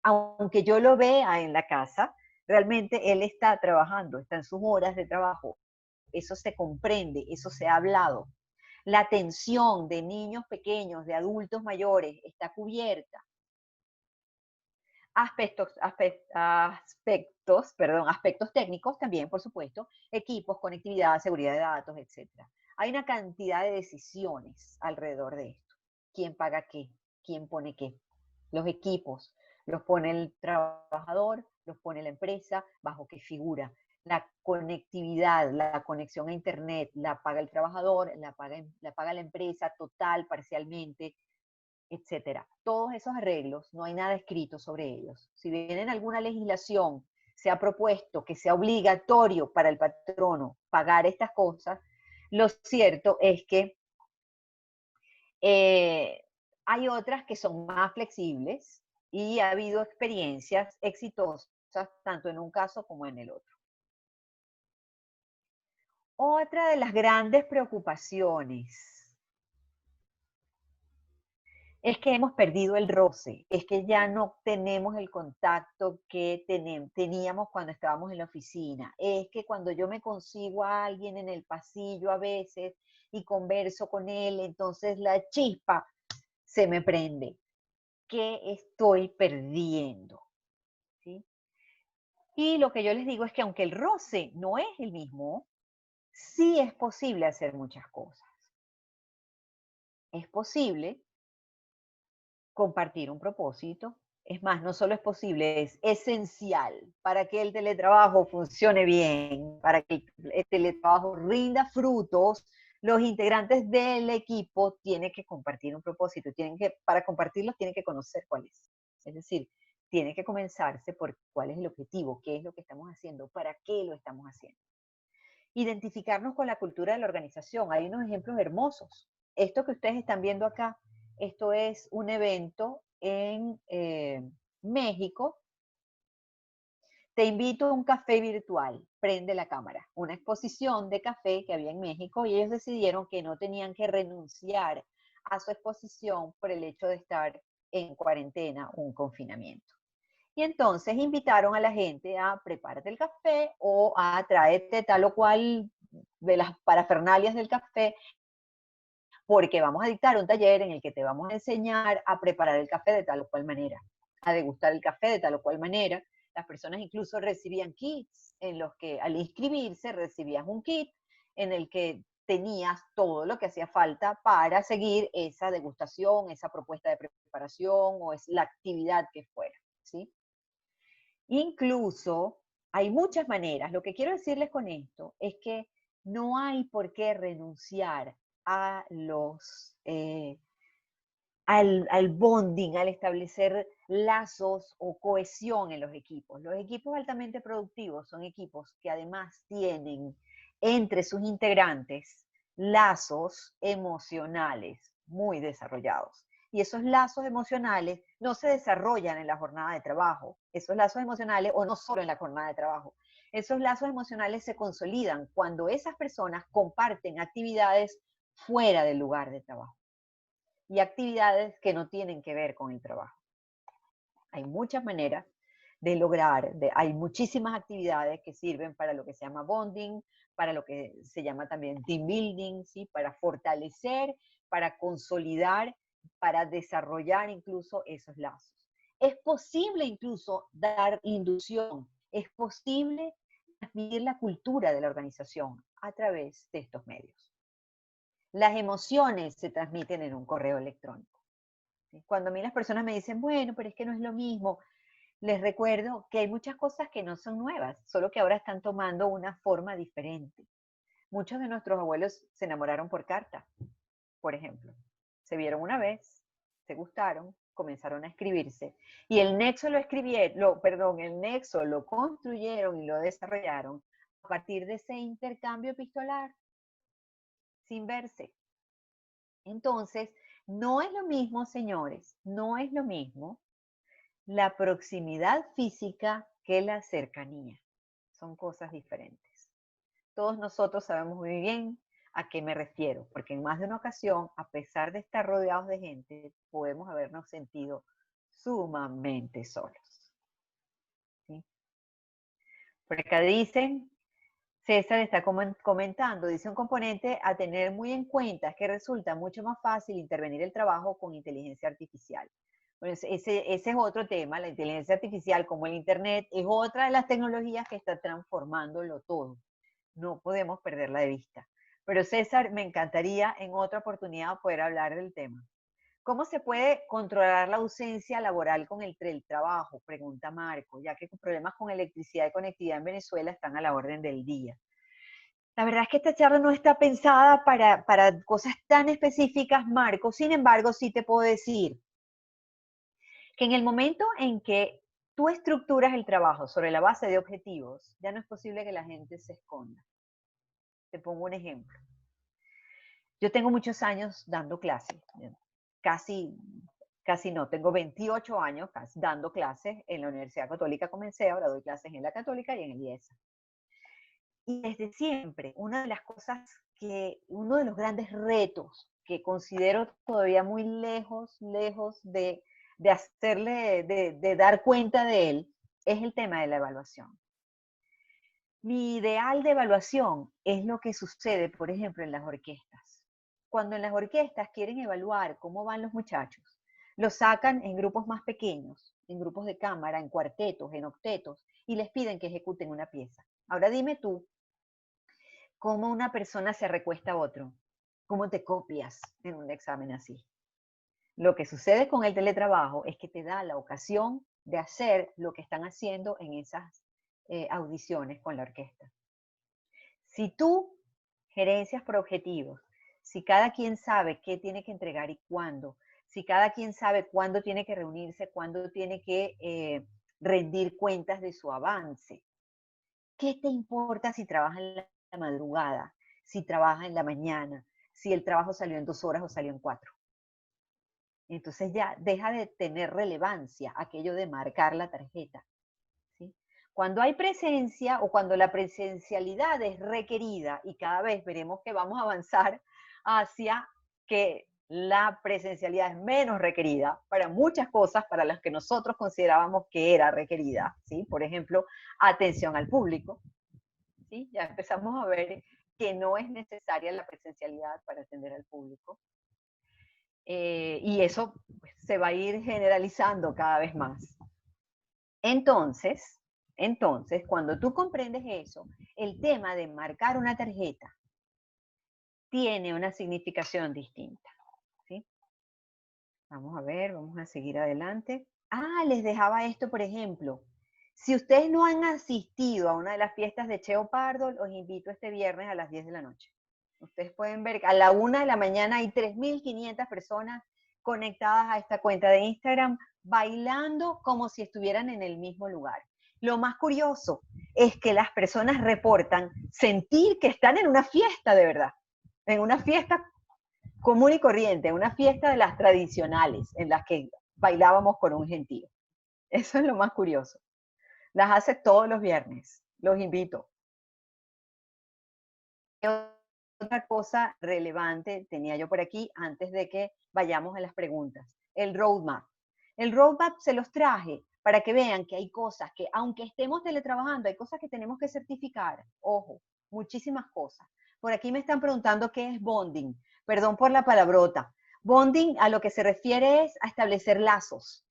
Aunque yo lo vea en la casa, realmente él está trabajando, está en sus horas de trabajo. Eso se comprende, eso se ha hablado. La atención de niños pequeños, de adultos mayores, está cubierta. Aspectos técnicos también, por supuesto, equipos, conectividad, seguridad de datos, etc. Hay una cantidad de decisiones alrededor de esto. ¿Quién paga qué? ¿Quién pone qué? Los equipos, los pone el trabajador, los pone la empresa, bajo qué figura. La conectividad, la conexión a Internet, la paga el trabajador, la paga la empresa total, parcialmente, etcétera. Todos esos arreglos, no hay nada escrito sobre ellos. Si bien en alguna legislación se ha propuesto que sea obligatorio para el patrono pagar estas cosas, lo cierto es que hay otras que son más flexibles y ha habido experiencias exitosas tanto en un caso como en el otro. Otra de las grandes preocupaciones es que hemos perdido el roce, es que ya no tenemos el contacto que teníamos cuando estábamos en la oficina, es que cuando yo me consigo a alguien en el pasillo a veces y converso con él, entonces la chispa se me prende. ¿Qué estoy perdiendo? ¿Sí? Y lo que yo les digo es que aunque el roce no es el mismo, sí es posible hacer muchas cosas. Es posible compartir un propósito. Es más, no solo es posible, es esencial para que el teletrabajo funcione bien, para que el teletrabajo rinda frutos. Los integrantes del equipo tienen que compartir un propósito, para compartirlos tienen que conocer cuál es. Es decir, tiene que comenzarse por cuál es el objetivo, qué es lo que estamos haciendo, para qué lo estamos haciendo. Identificarnos con la cultura de la organización. Hay unos ejemplos hermosos. Esto que ustedes están viendo acá, esto es un evento en México. Te invito a un café virtual, prende la cámara. Una exposición de café que había en México y ellos decidieron que no tenían que renunciar a su exposición por el hecho de estar en cuarentena o un confinamiento. Y entonces invitaron a la gente a prepárate el café o a traerte tal o cual de las parafernalias del café, porque vamos a dictar un taller en el que te vamos a enseñar a preparar el café de tal o cual manera, a degustar el café de tal o cual manera. Las personas incluso recibían kits en los que al inscribirse recibías un kit en el que tenías todo lo que hacía falta para seguir esa degustación, esa propuesta de preparación o es la actividad que fuera, ¿sí? Incluso hay muchas maneras. Lo que quiero decirles con esto es que no hay por qué renunciar a al bonding, al establecer lazos o cohesión en los equipos. Los equipos altamente productivos son equipos que además tienen entre sus integrantes lazos emocionales muy desarrollados. Y esos lazos emocionales no se desarrollan en la jornada de trabajo. Esos lazos emocionales, o no solo en la jornada de trabajo, esos lazos emocionales se consolidan cuando esas personas comparten actividades fuera del lugar de trabajo y actividades que no tienen que ver con el trabajo. Hay muchas maneras de lograr, hay muchísimas actividades que sirven para lo que se llama bonding, para lo que se llama también team building, ¿sí? Para fortalecer, para consolidar, para desarrollar incluso esos lazos. Es posible incluso dar inducción, es posible transmitir la cultura de la organización a través de estos medios. Las emociones se transmiten en un correo electrónico. Cuando a mí las personas me dicen, bueno, pero es que no es lo mismo, les recuerdo que hay muchas cosas que no son nuevas, solo que ahora están tomando una forma diferente. Muchos de nuestros abuelos se enamoraron por carta, por ejemplo. Se vieron una vez, se gustaron, comenzaron a escribirse y el nexo el nexo lo construyeron y lo desarrollaron a partir de ese intercambio epistolar, sin verse. Entonces, no es lo mismo, señores, no es lo mismo la proximidad física que la cercanía. Son cosas diferentes. Todos nosotros sabemos muy bien a qué me refiero, porque en más de una ocasión, a pesar de estar rodeados de gente, podemos habernos sentido sumamente solos. ¿Sí? Por acá dicen, César está comentando, dice un componente a tener muy en cuenta es que resulta mucho más fácil intervenir el trabajo con inteligencia artificial. Bueno, ese es otro tema, la inteligencia artificial como el Internet es otra de las tecnologías que está transformándolo todo. No podemos perderla de vista. Pero César, me encantaría en otra oportunidad poder hablar del tema. ¿Cómo se puede controlar la ausencia laboral con el teletrabajo? Pregunta Marco, ya que problemas con electricidad y conectividad en Venezuela están a la orden del día. La verdad es que esta charla no está pensada para cosas tan específicas, Marco. Sin embargo, sí te puedo decir que en el momento en que tú estructuras el trabajo sobre la base de objetivos, ya no es posible que la gente se esconda. Te pongo un ejemplo. Yo tengo muchos años dando clases, casi no, tengo 28 años dando clases en la Universidad Católica, comencé, ahora doy clases en la Católica y en el IESA. Y desde siempre, una de las cosas uno de los grandes retos que considero todavía muy lejos de dar cuenta de él, es el tema de la evaluación. Mi ideal de evaluación es lo que sucede, por ejemplo, en las orquestas. Cuando en las orquestas quieren evaluar cómo van los muchachos, los sacan en grupos más pequeños, en grupos de cámara, en cuartetos, en octetos, y les piden que ejecuten una pieza. Ahora dime tú, ¿cómo una persona se recuesta a otro? ¿Cómo te copias en un examen así? Lo que sucede con el teletrabajo es que te da la ocasión de hacer lo que están haciendo en esas audiciones con la orquesta. Si tú gerencias por objetivos, si cada quien sabe qué tiene que entregar y cuándo, si cada quien sabe cuándo tiene que reunirse, cuándo tiene que rendir cuentas de su avance, ¿qué te importa si trabaja en la madrugada, si trabaja en la mañana, si el trabajo salió en 2 horas o salió en 4? Entonces ya deja de tener relevancia aquello de marcar la tarjeta. ¿Sí? Cuando hay presencia o cuando la presencialidad es requerida, y cada vez veremos que vamos a avanzar hacia que la presencialidad es menos requerida para muchas cosas para las que nosotros considerábamos que era requerida, ¿sí? Por ejemplo, atención al público, ¿sí? Ya empezamos a ver que no es necesaria la presencialidad para atender al público. Y eso pues, se va a ir generalizando cada vez más. Entonces, cuando tú comprendes eso, el tema de marcar una tarjeta tiene una significación distinta. ¿Sí? Vamos a ver, vamos a seguir adelante. Les dejaba esto, por ejemplo. Si ustedes no han asistido a una de las fiestas de Cheo Pardo, los invito este viernes a las 10 de la noche. Ustedes pueden ver que a la 1 de la mañana hay 3.500 personas conectadas a esta cuenta de Instagram bailando como si estuvieran en el mismo lugar. Lo más curioso es que las personas reportan sentir que están en una fiesta de verdad, en una fiesta común y corriente, una fiesta de las tradicionales en las que bailábamos con un gentío. Eso es lo más curioso. Las hace todos los viernes. Los invito. otra cosa relevante tenía yo por aquí antes de que vayamos a las preguntas. El roadmap. El roadmap se los traje para que vean que hay cosas que, aunque estemos teletrabajando, hay cosas que tenemos que certificar. Ojo, muchísimas cosas. Por aquí me están preguntando qué es bonding. Perdón por la palabrota. Bonding a lo que se refiere es a establecer lazos,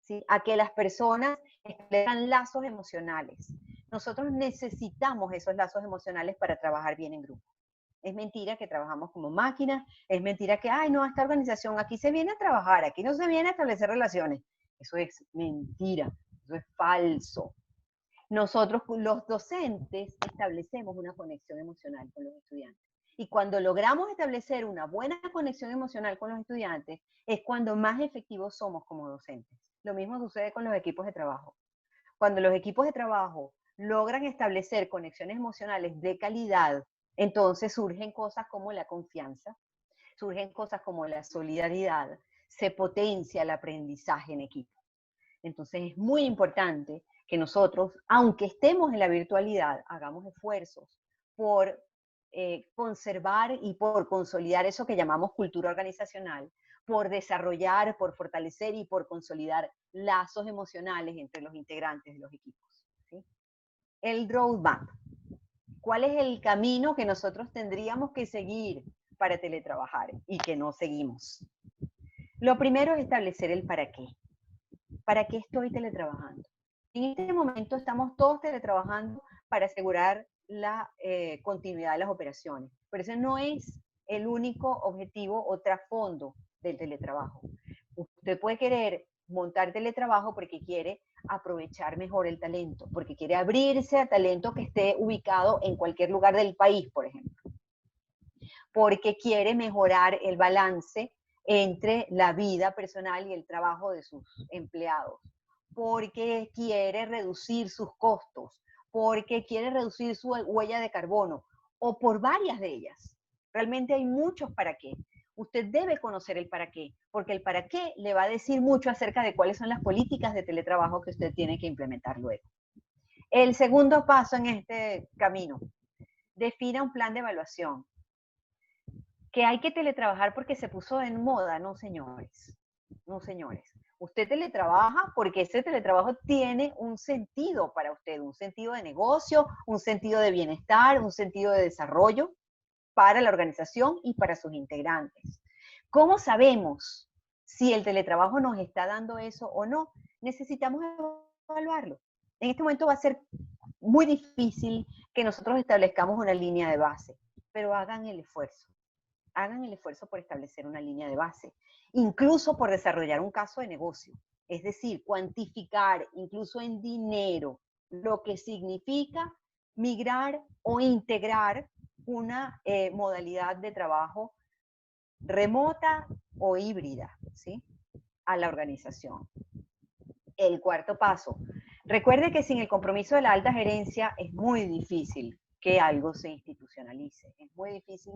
¿sí? A que las personas establezcan lazos emocionales. Nosotros necesitamos esos lazos emocionales para trabajar bien en grupo. Es mentira que trabajamos como máquinas, es mentira que, ay, no, esta organización aquí se viene a trabajar, aquí no se viene a establecer relaciones. Eso es mentira, eso es falso. Nosotros, los docentes, establecemos una conexión emocional con los estudiantes. Y cuando logramos establecer una buena conexión emocional con los estudiantes, es cuando más efectivos somos como docentes. Lo mismo sucede con los equipos de trabajo. Cuando los equipos de trabajo logran establecer conexiones emocionales de calidad, entonces surgen cosas como la confianza, surgen cosas como la solidaridad, se potencia el aprendizaje en equipo. Entonces es muy importante que nosotros, aunque estemos en la virtualidad, hagamos esfuerzos por conservar y por consolidar eso que llamamos cultura organizacional, por desarrollar, por fortalecer y por consolidar lazos emocionales entre los integrantes de los equipos, ¿sí? El roadmap. ¿Cuál es el camino que nosotros tendríamos que seguir para teletrabajar y que no seguimos? Lo primero es establecer el para qué. ¿Para qué estoy teletrabajando? En este momento estamos todos teletrabajando para asegurar la continuidad de las operaciones, pero ese no es el único objetivo o trasfondo del teletrabajo. Usted puede querer montar teletrabajo porque quiere aprovechar mejor el talento, porque quiere abrirse a talento que esté ubicado en cualquier lugar del país, por ejemplo, porque quiere mejorar el balance entre la vida personal y el trabajo de sus empleados, porque quiere reducir sus costos, porque quiere reducir su huella de carbono, o por varias de ellas. Realmente hay muchos para qué. Usted debe conocer el para qué, porque el para qué le va a decir mucho acerca de cuáles son las políticas de teletrabajo que usted tiene que implementar luego. El segundo paso en este camino, defina un plan de evaluación. Que hay que teletrabajar porque se puso en moda, no señores, no señores. Usted teletrabaja porque ese teletrabajo tiene un sentido para usted, un sentido de negocio, un sentido de bienestar, un sentido de desarrollo para la organización y para sus integrantes. ¿Cómo sabemos si el teletrabajo nos está dando eso o no? Necesitamos evaluarlo. En este momento va a ser muy difícil que nosotros establezcamos una línea de base, pero hagan el esfuerzo. Hagan el esfuerzo por establecer una línea de base, incluso por desarrollar un caso de negocio, es decir, cuantificar incluso en dinero lo que significa migrar o integrar una modalidad de trabajo remota o híbrida, ¿sí? A la organización. El cuarto paso, recuerde que sin el compromiso de la alta gerencia es muy difícil que algo se institucionalice, es muy difícil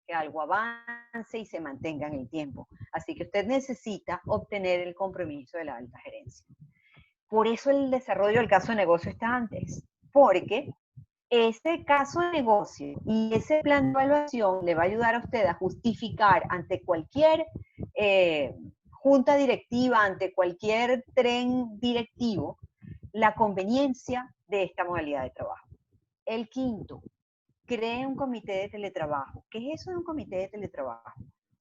que algo avance y se mantenga en el tiempo. Así que usted necesita obtener el compromiso de la alta gerencia. Por eso el desarrollo del caso de negocio está antes, porque ese caso de negocio y ese plan de evaluación le va a ayudar a usted a justificar ante cualquier junta directiva, ante cualquier tren directivo, la conveniencia de esta modalidad de trabajo. El quinto, cree un comité de teletrabajo. ¿Qué es eso de un comité de teletrabajo?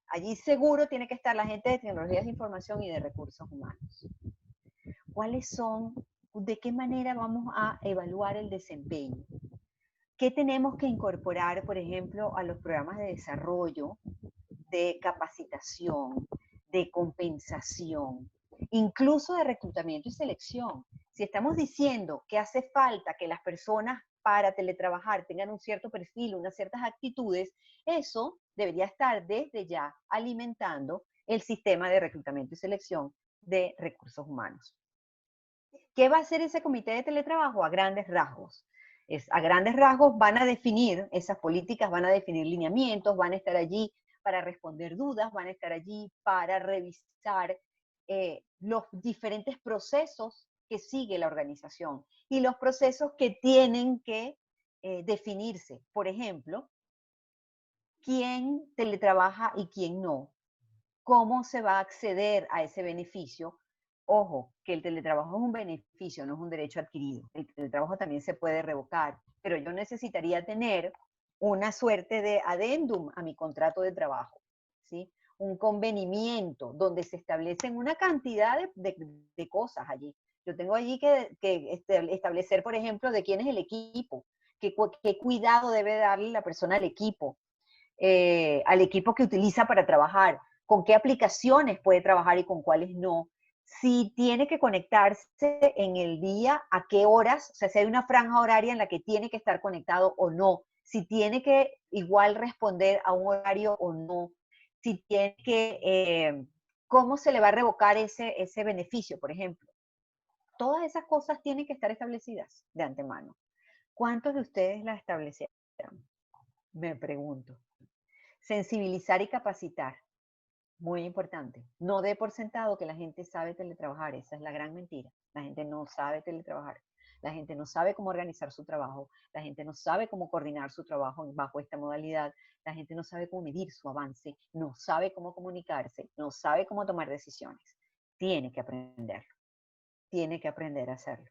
Allí seguro tiene que estar la gente de tecnologías de información y de recursos humanos. ¿Cuáles son, de qué manera vamos a evaluar el desempeño? ¿Qué tenemos que incorporar, por ejemplo, a los programas de desarrollo, de capacitación, de compensación, incluso de reclutamiento y selección? Si estamos diciendo que hace falta que las personas para teletrabajar tengan un cierto perfil, unas ciertas actitudes, eso debería estar desde ya alimentando el sistema de reclutamiento y selección de recursos humanos. ¿Qué va a hacer ese comité de teletrabajo? A grandes rasgos. A grandes rasgos van a definir esas políticas, van a definir lineamientos, van a estar allí para responder dudas, van a estar allí para revisar los diferentes procesos que sigue la organización y los procesos que tienen que definirse. Por ejemplo, quién teletrabaja y quién no, cómo se va a acceder a ese beneficio. Ojo, que el teletrabajo es un beneficio, no es un derecho adquirido. El teletrabajo también se puede revocar, pero yo necesitaría tener una suerte de adendum a mi contrato de trabajo, ¿sí? Un convenimiento donde se establecen una cantidad de cosas allí. Yo tengo allí que establecer, por ejemplo, de quién es el equipo, qué cuidado debe darle la persona al equipo que utiliza para trabajar, con qué aplicaciones puede trabajar y con cuáles no, si tiene que conectarse en el día, a qué horas, o sea, si hay una franja horaria en la que tiene que estar conectado o no, si tiene que igual responder a un horario o no, si tiene que, cómo se le va a revocar ese beneficio, por ejemplo. Todas esas cosas tienen que estar establecidas de antemano. ¿Cuántos de ustedes las establecieron? Me pregunto. Sensibilizar y capacitar. Muy importante. No dé por sentado que la gente sabe teletrabajar. Esa es la gran mentira. La gente no sabe teletrabajar. La gente no sabe cómo organizar su trabajo. La gente no sabe cómo coordinar su trabajo bajo esta modalidad. La gente no sabe cómo medir su avance. No sabe cómo comunicarse. No sabe cómo tomar decisiones. Tiene que aprenderlo. Tiene que aprender a hacerlo.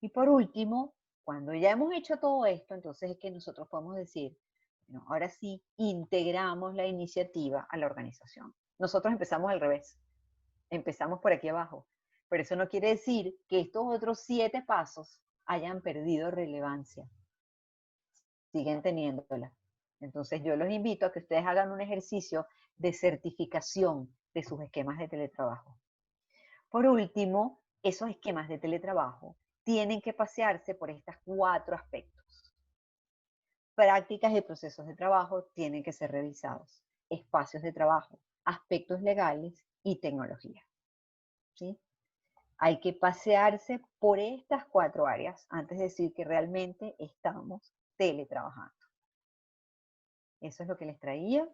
Y por último, cuando ya hemos hecho todo esto, entonces es que nosotros podemos decir, bueno, ahora sí, integramos la iniciativa a la organización. Nosotros empezamos al revés, empezamos por aquí abajo, pero eso no quiere decir que estos otros 7 pasos hayan perdido relevancia, siguen teniéndola. Entonces yo los invito a que ustedes hagan un ejercicio de certificación de sus esquemas de teletrabajo. Por último, esos esquemas de teletrabajo tienen que pasearse por estos 4 aspectos. Prácticas y procesos de trabajo tienen que ser revisados. Espacios de trabajo, aspectos legales y tecnología. ¿Sí? Hay que pasearse por estas 4 áreas antes de decir que realmente estamos teletrabajando. Eso es lo que les traía.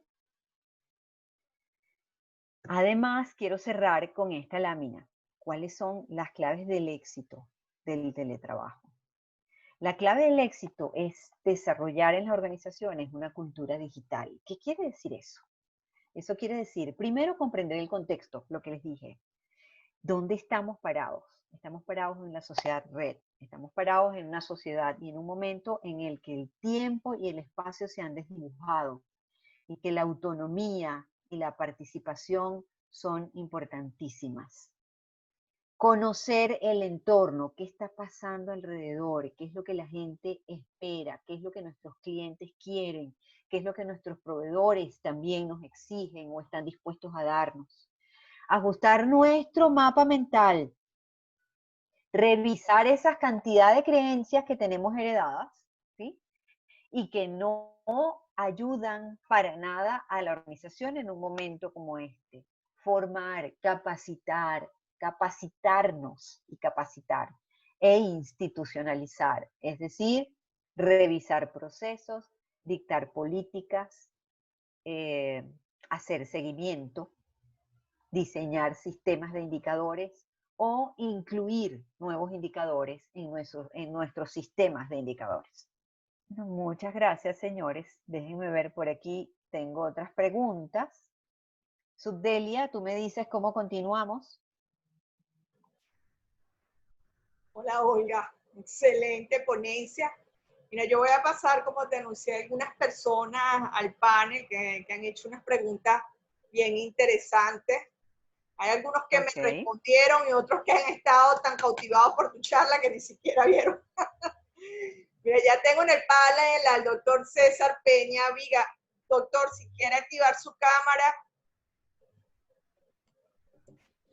Además, quiero cerrar con esta lámina. ¿Cuáles son las claves del éxito del teletrabajo? La clave del éxito es desarrollar en las organizaciones una cultura digital. ¿Qué quiere decir eso? Eso quiere decir, primero, comprender el contexto, lo que les dije. ¿Dónde estamos parados? Estamos parados en la sociedad red. Estamos parados en una sociedad y en un momento en el que el tiempo y el espacio se han desdibujado y que la autonomía y la participación son importantísimas. Conocer el entorno, qué está pasando alrededor, qué es lo que la gente espera, qué es lo que nuestros clientes quieren, qué es lo que nuestros proveedores también nos exigen o están dispuestos a darnos. Ajustar nuestro mapa mental, revisar esas cantidad de creencias que tenemos heredadas, ¿sí? Y que no ayudan para nada a la organización en un momento como este. Formar, capacitarnos y capacitar e institucionalizar, es decir, revisar procesos, dictar políticas, hacer seguimiento, diseñar sistemas de indicadores o incluir nuevos indicadores en nuestros sistemas de indicadores. Muchas gracias, señores. Déjenme ver por aquí. Tengo otras preguntas. Subdelia, tú me dices cómo continuamos.
Hola, Olga. Excelente ponencia. Mira, yo voy a pasar, como te anuncié, algunas personas al panel que han hecho unas preguntas bien interesantes. Hay algunos que me respondieron y otros que han estado tan cautivados por tu charla que ni siquiera vieron. Mira, ya tengo en el panel al doctor César Peña Viga. Doctor, si quiere activar su cámara.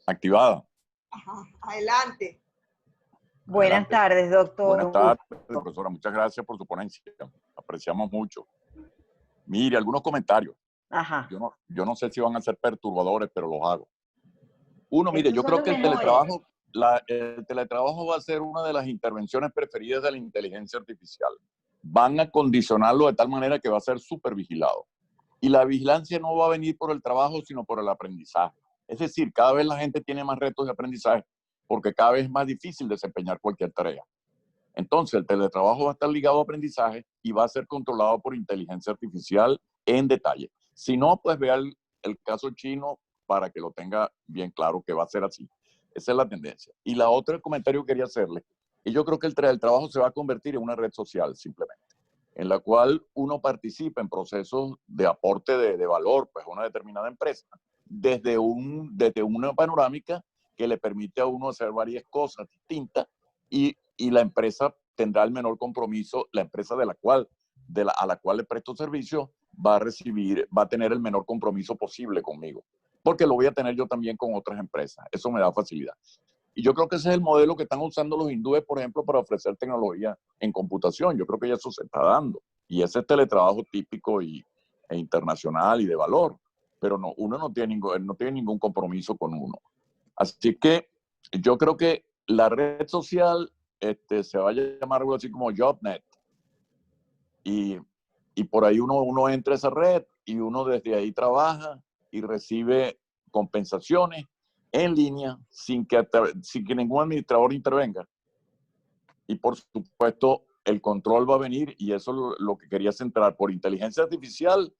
Activada.
Ajá, adelante.
Buenas tardes, doctor.
Buenas tardes, profesora. Muchas gracias por su ponencia. Apreciamos mucho. Mire, algunos comentarios.
Ajá.
Yo no sé si van a ser perturbadores, pero los hago. Uno, mire, yo creo que el teletrabajo va a ser una de las intervenciones preferidas de la inteligencia artificial. Van a condicionarlo de tal manera que va a ser súper vigilado. Y la vigilancia no va a venir por el trabajo, sino por el aprendizaje. Es decir, cada vez la gente tiene más retos de aprendizaje porque cada vez es más difícil desempeñar cualquier tarea. Entonces, el teletrabajo va a estar ligado a aprendizaje y va a ser controlado por inteligencia artificial en detalle. Si no, pues vea el caso chino para que lo tenga bien claro que va a ser así. Esa es la tendencia. Y la otra comentario que quería hacerle, y yo creo que el teletrabajo se va a convertir en una red social simplemente, en la cual uno participa en procesos de aporte de valor pues, a una determinada empresa, desde una panorámica que le permite a uno hacer varias cosas distintas y la empresa tendrá el menor compromiso, la empresa a la cual le presto servicio va a tener el menor compromiso posible conmigo, porque lo voy a tener yo también con otras empresas. Eso me da facilidad. Y yo creo que ese es el modelo que están usando los hindúes, por ejemplo, para ofrecer tecnología en computación. Yo creo que ya eso se está dando. Y ese es teletrabajo típico e internacional y de valor. Pero no, uno no tiene ningún compromiso con uno. Así que yo creo que la red social se va a llamar algo así como JobNet. Y por ahí uno entra a esa red y uno desde ahí trabaja y recibe compensaciones en línea sin que ningún administrador intervenga. Y por supuesto, el control va a venir, y eso es lo que quería centrar, por inteligencia artificial,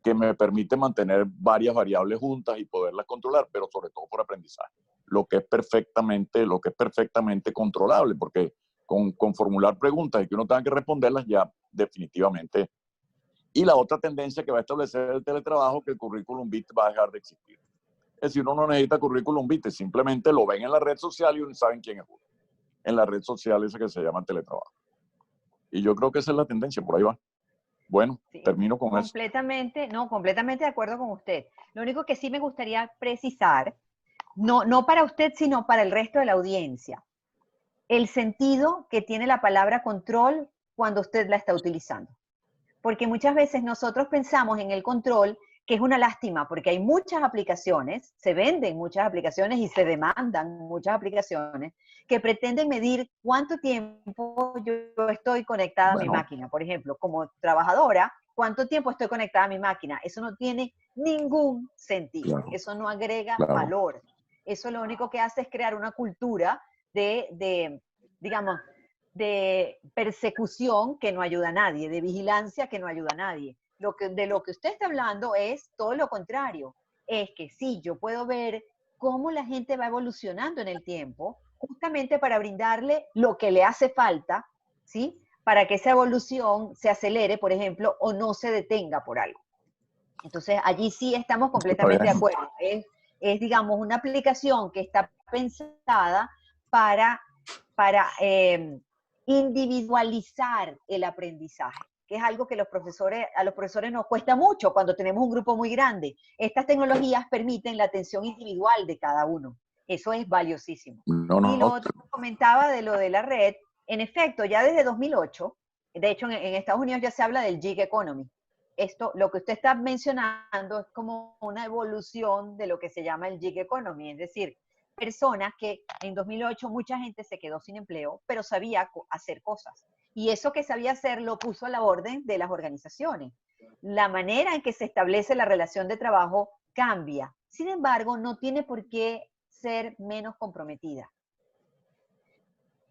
que me permite mantener varias variables juntas y poderlas controlar, pero sobre todo por aprendizaje, lo que es perfectamente controlable, porque con formular preguntas y que uno tenga que responderlas ya definitivamente. Y la otra tendencia que va a establecer el teletrabajo, que el currículum vitae va a dejar de existir. Es decir, uno no necesita currículum vitae, simplemente lo ven en la red social y uno sabe quién es uno. En la red social esa que se llama teletrabajo. Y yo creo que esa es la tendencia, por ahí va. Bueno, sí, termino con
completamente de acuerdo con usted. Lo único que sí me gustaría precisar, no para usted, sino para el resto de la audiencia, el sentido que tiene la palabra control cuando usted la está utilizando. Porque muchas veces nosotros pensamos en el control, que es una lástima, porque hay muchas aplicaciones, se venden muchas aplicaciones y se demandan muchas aplicaciones que pretenden medir cuánto tiempo yo estoy conectada a mi máquina. Por ejemplo, como trabajadora, ¿cuánto tiempo estoy conectada a mi máquina? Eso no tiene ningún sentido. Claro. Eso no agrega valor. Eso lo único que hace es crear una cultura digamos, de persecución que no ayuda a nadie, de vigilancia que no ayuda a nadie. De lo que usted está hablando es todo lo contrario. Es que sí, yo puedo ver cómo la gente va evolucionando en el tiempo, justamente para brindarle lo que le hace falta, ¿sí? Para que esa evolución se acelere, por ejemplo, o no se detenga por algo. Entonces, allí sí estamos completamente de acuerdo. Es, digamos, una aplicación que está pensada para individualizar el aprendizaje, que es algo que a los profesores nos cuesta mucho cuando tenemos un grupo muy grande. Estas tecnologías permiten la atención individual de cada uno. Eso es valiosísimo. Y lo otro que comentaba de lo de la red, en efecto, ya desde 2008, de hecho en Estados Unidos ya se habla del gig economy. Esto, lo que usted está mencionando es como una evolución de lo que se llama el gig economy, es decir, personas que en 2008 mucha gente se quedó sin empleo, pero sabía hacer cosas. Y eso que sabía hacer lo puso a la orden de las organizaciones. La manera en que se establece la relación de trabajo cambia. Sin embargo, no tiene por qué ser menos comprometida.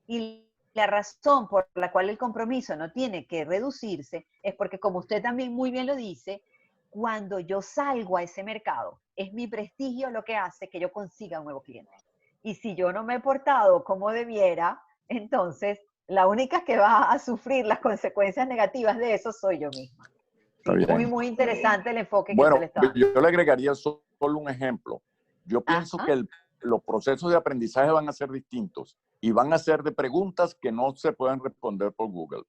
Y la razón por la cual el compromiso no tiene que reducirse es porque, como usted también muy bien lo dice, cuando yo salgo a ese mercado, es mi prestigio lo que hace que yo consiga un nuevo cliente. Y si yo no me he portado como debiera, entonces la única que va a sufrir las consecuencias negativas de eso soy yo misma. Sí, muy interesante el enfoque que usted le está dando.
Yo le agregaría solo un ejemplo. Yo pienso que los procesos de aprendizaje van a ser distintos y van a ser de preguntas que no se pueden responder por Google.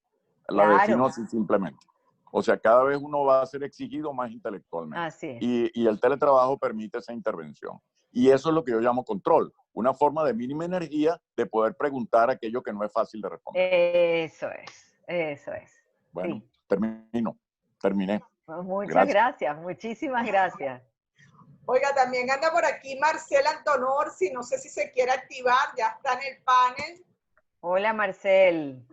La defino así simplemente. O sea, cada vez uno va a ser exigido más intelectualmente.
Así es.
Y el teletrabajo permite esa intervención. Y eso es lo que yo llamo control. Una forma de mínima energía de poder preguntar aquello que no es fácil de responder.
Eso es.
Bueno,
sí.
Terminé.
Muchas gracias. Muchísimas gracias.
Oiga, también anda por aquí Marcel Antonorsi, no sé si se quiere activar, ya está en el panel.
Hola, Marcel.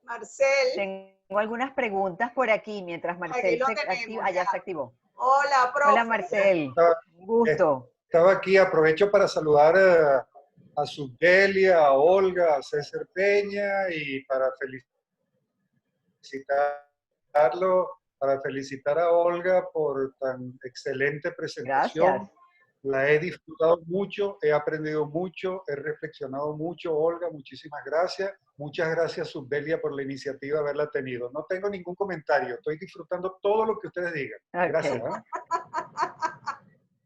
Marcel.
Tengo algunas preguntas por aquí, mientras Marcel se activa. Ya se activó.
Hola, profe.
Hola, Marcel. Un gusto.
Estaba aquí, aprovecho para saludar a Subdelia, a Olga, a César Peña y para para felicitar a Olga por tan excelente presentación.
Gracias.
La he disfrutado mucho, he aprendido mucho, he reflexionado mucho. Olga, muchísimas gracias. Muchas gracias, Subdelia, por la iniciativa de haberla tenido. No tengo ningún comentario, estoy disfrutando todo lo que ustedes digan.
Okay.
Gracias.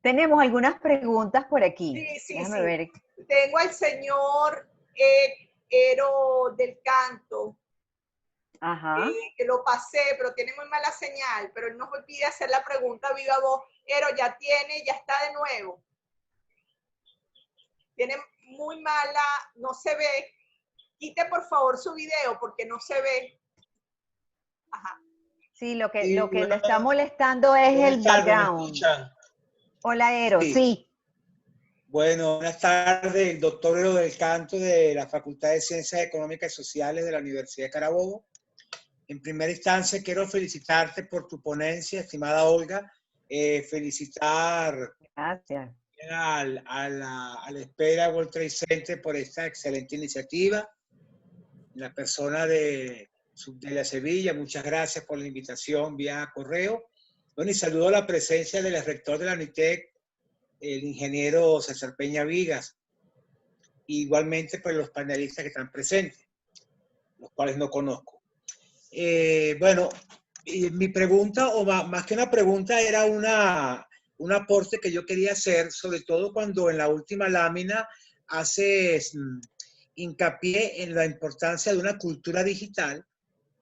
Tenemos algunas preguntas por aquí.
Sí,
Déjame ver.
Tengo al señor Ero del Canto.
Ajá.
Que lo pasé, pero tiene muy mala señal, pero él nos pide hacer la pregunta viva voz. Ero, ya está de nuevo. Tiene muy mala, no se ve. Quite por favor su video porque no se ve. Ajá.
Sí, lo que le está molestando es el background.
¿Me escuchan?
Hola, Ero, sí.
Bueno, buenas tardes, el doctor Ero del Canto de la Facultad de Ciencias Económicas y Sociales de la Universidad de Carabobo. En primera instancia, quiero felicitarte por tu ponencia, estimada Olga. Felicitar
Gracias.
a la espera World Trade Center por esta excelente iniciativa. La persona de la Sevilla, muchas gracias por la invitación vía correo. Bueno, y saludo a la presencia del rector de la UNITEC, el ingeniero César Peña Vigas. Igualmente, pues los panelistas que están presentes, los cuales no conozco. Bueno, mi pregunta, o más que una pregunta, era un aporte que yo quería hacer, sobre todo cuando en la última lámina haces hincapié en la importancia de una cultura digital.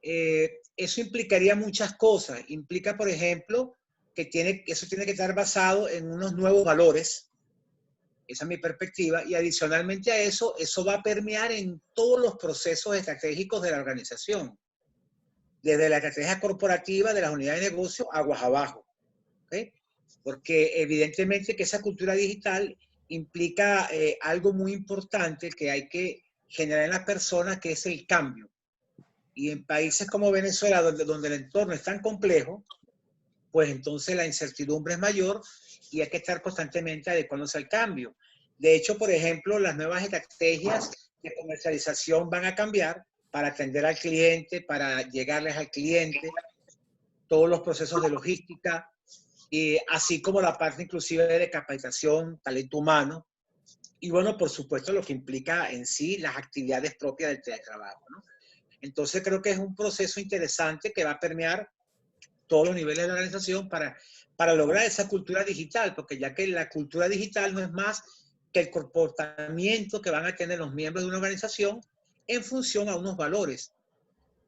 Eso implicaría muchas cosas. Implica, por ejemplo, que eso tiene que estar basado en unos nuevos valores. Esa es mi perspectiva. Y adicionalmente a eso va a permear en todos los procesos estratégicos de la organización. Desde la estrategia corporativa de las unidades de negocio, aguas abajo. ¿Okay? Porque evidentemente que esa cultura digital implica algo muy importante que hay que generar en las personas, que es el cambio. Y en países como Venezuela, donde el entorno es tan complejo, pues entonces la incertidumbre es mayor y hay que estar constantemente adecuándose al cambio. De hecho, por ejemplo, las nuevas estrategias de comercialización van a cambiar para atender al cliente, para llegarles al cliente, todos los procesos de logística, y así como la parte inclusive de capacitación, talento humano, y bueno, por supuesto, lo que implica en sí las actividades propias del teletrabajo, ¿no? Entonces creo que es un proceso interesante que va a permear todos los niveles de la organización para lograr esa cultura digital, porque ya que la cultura digital no es más que el comportamiento que van a tener los miembros de una organización en función a unos valores.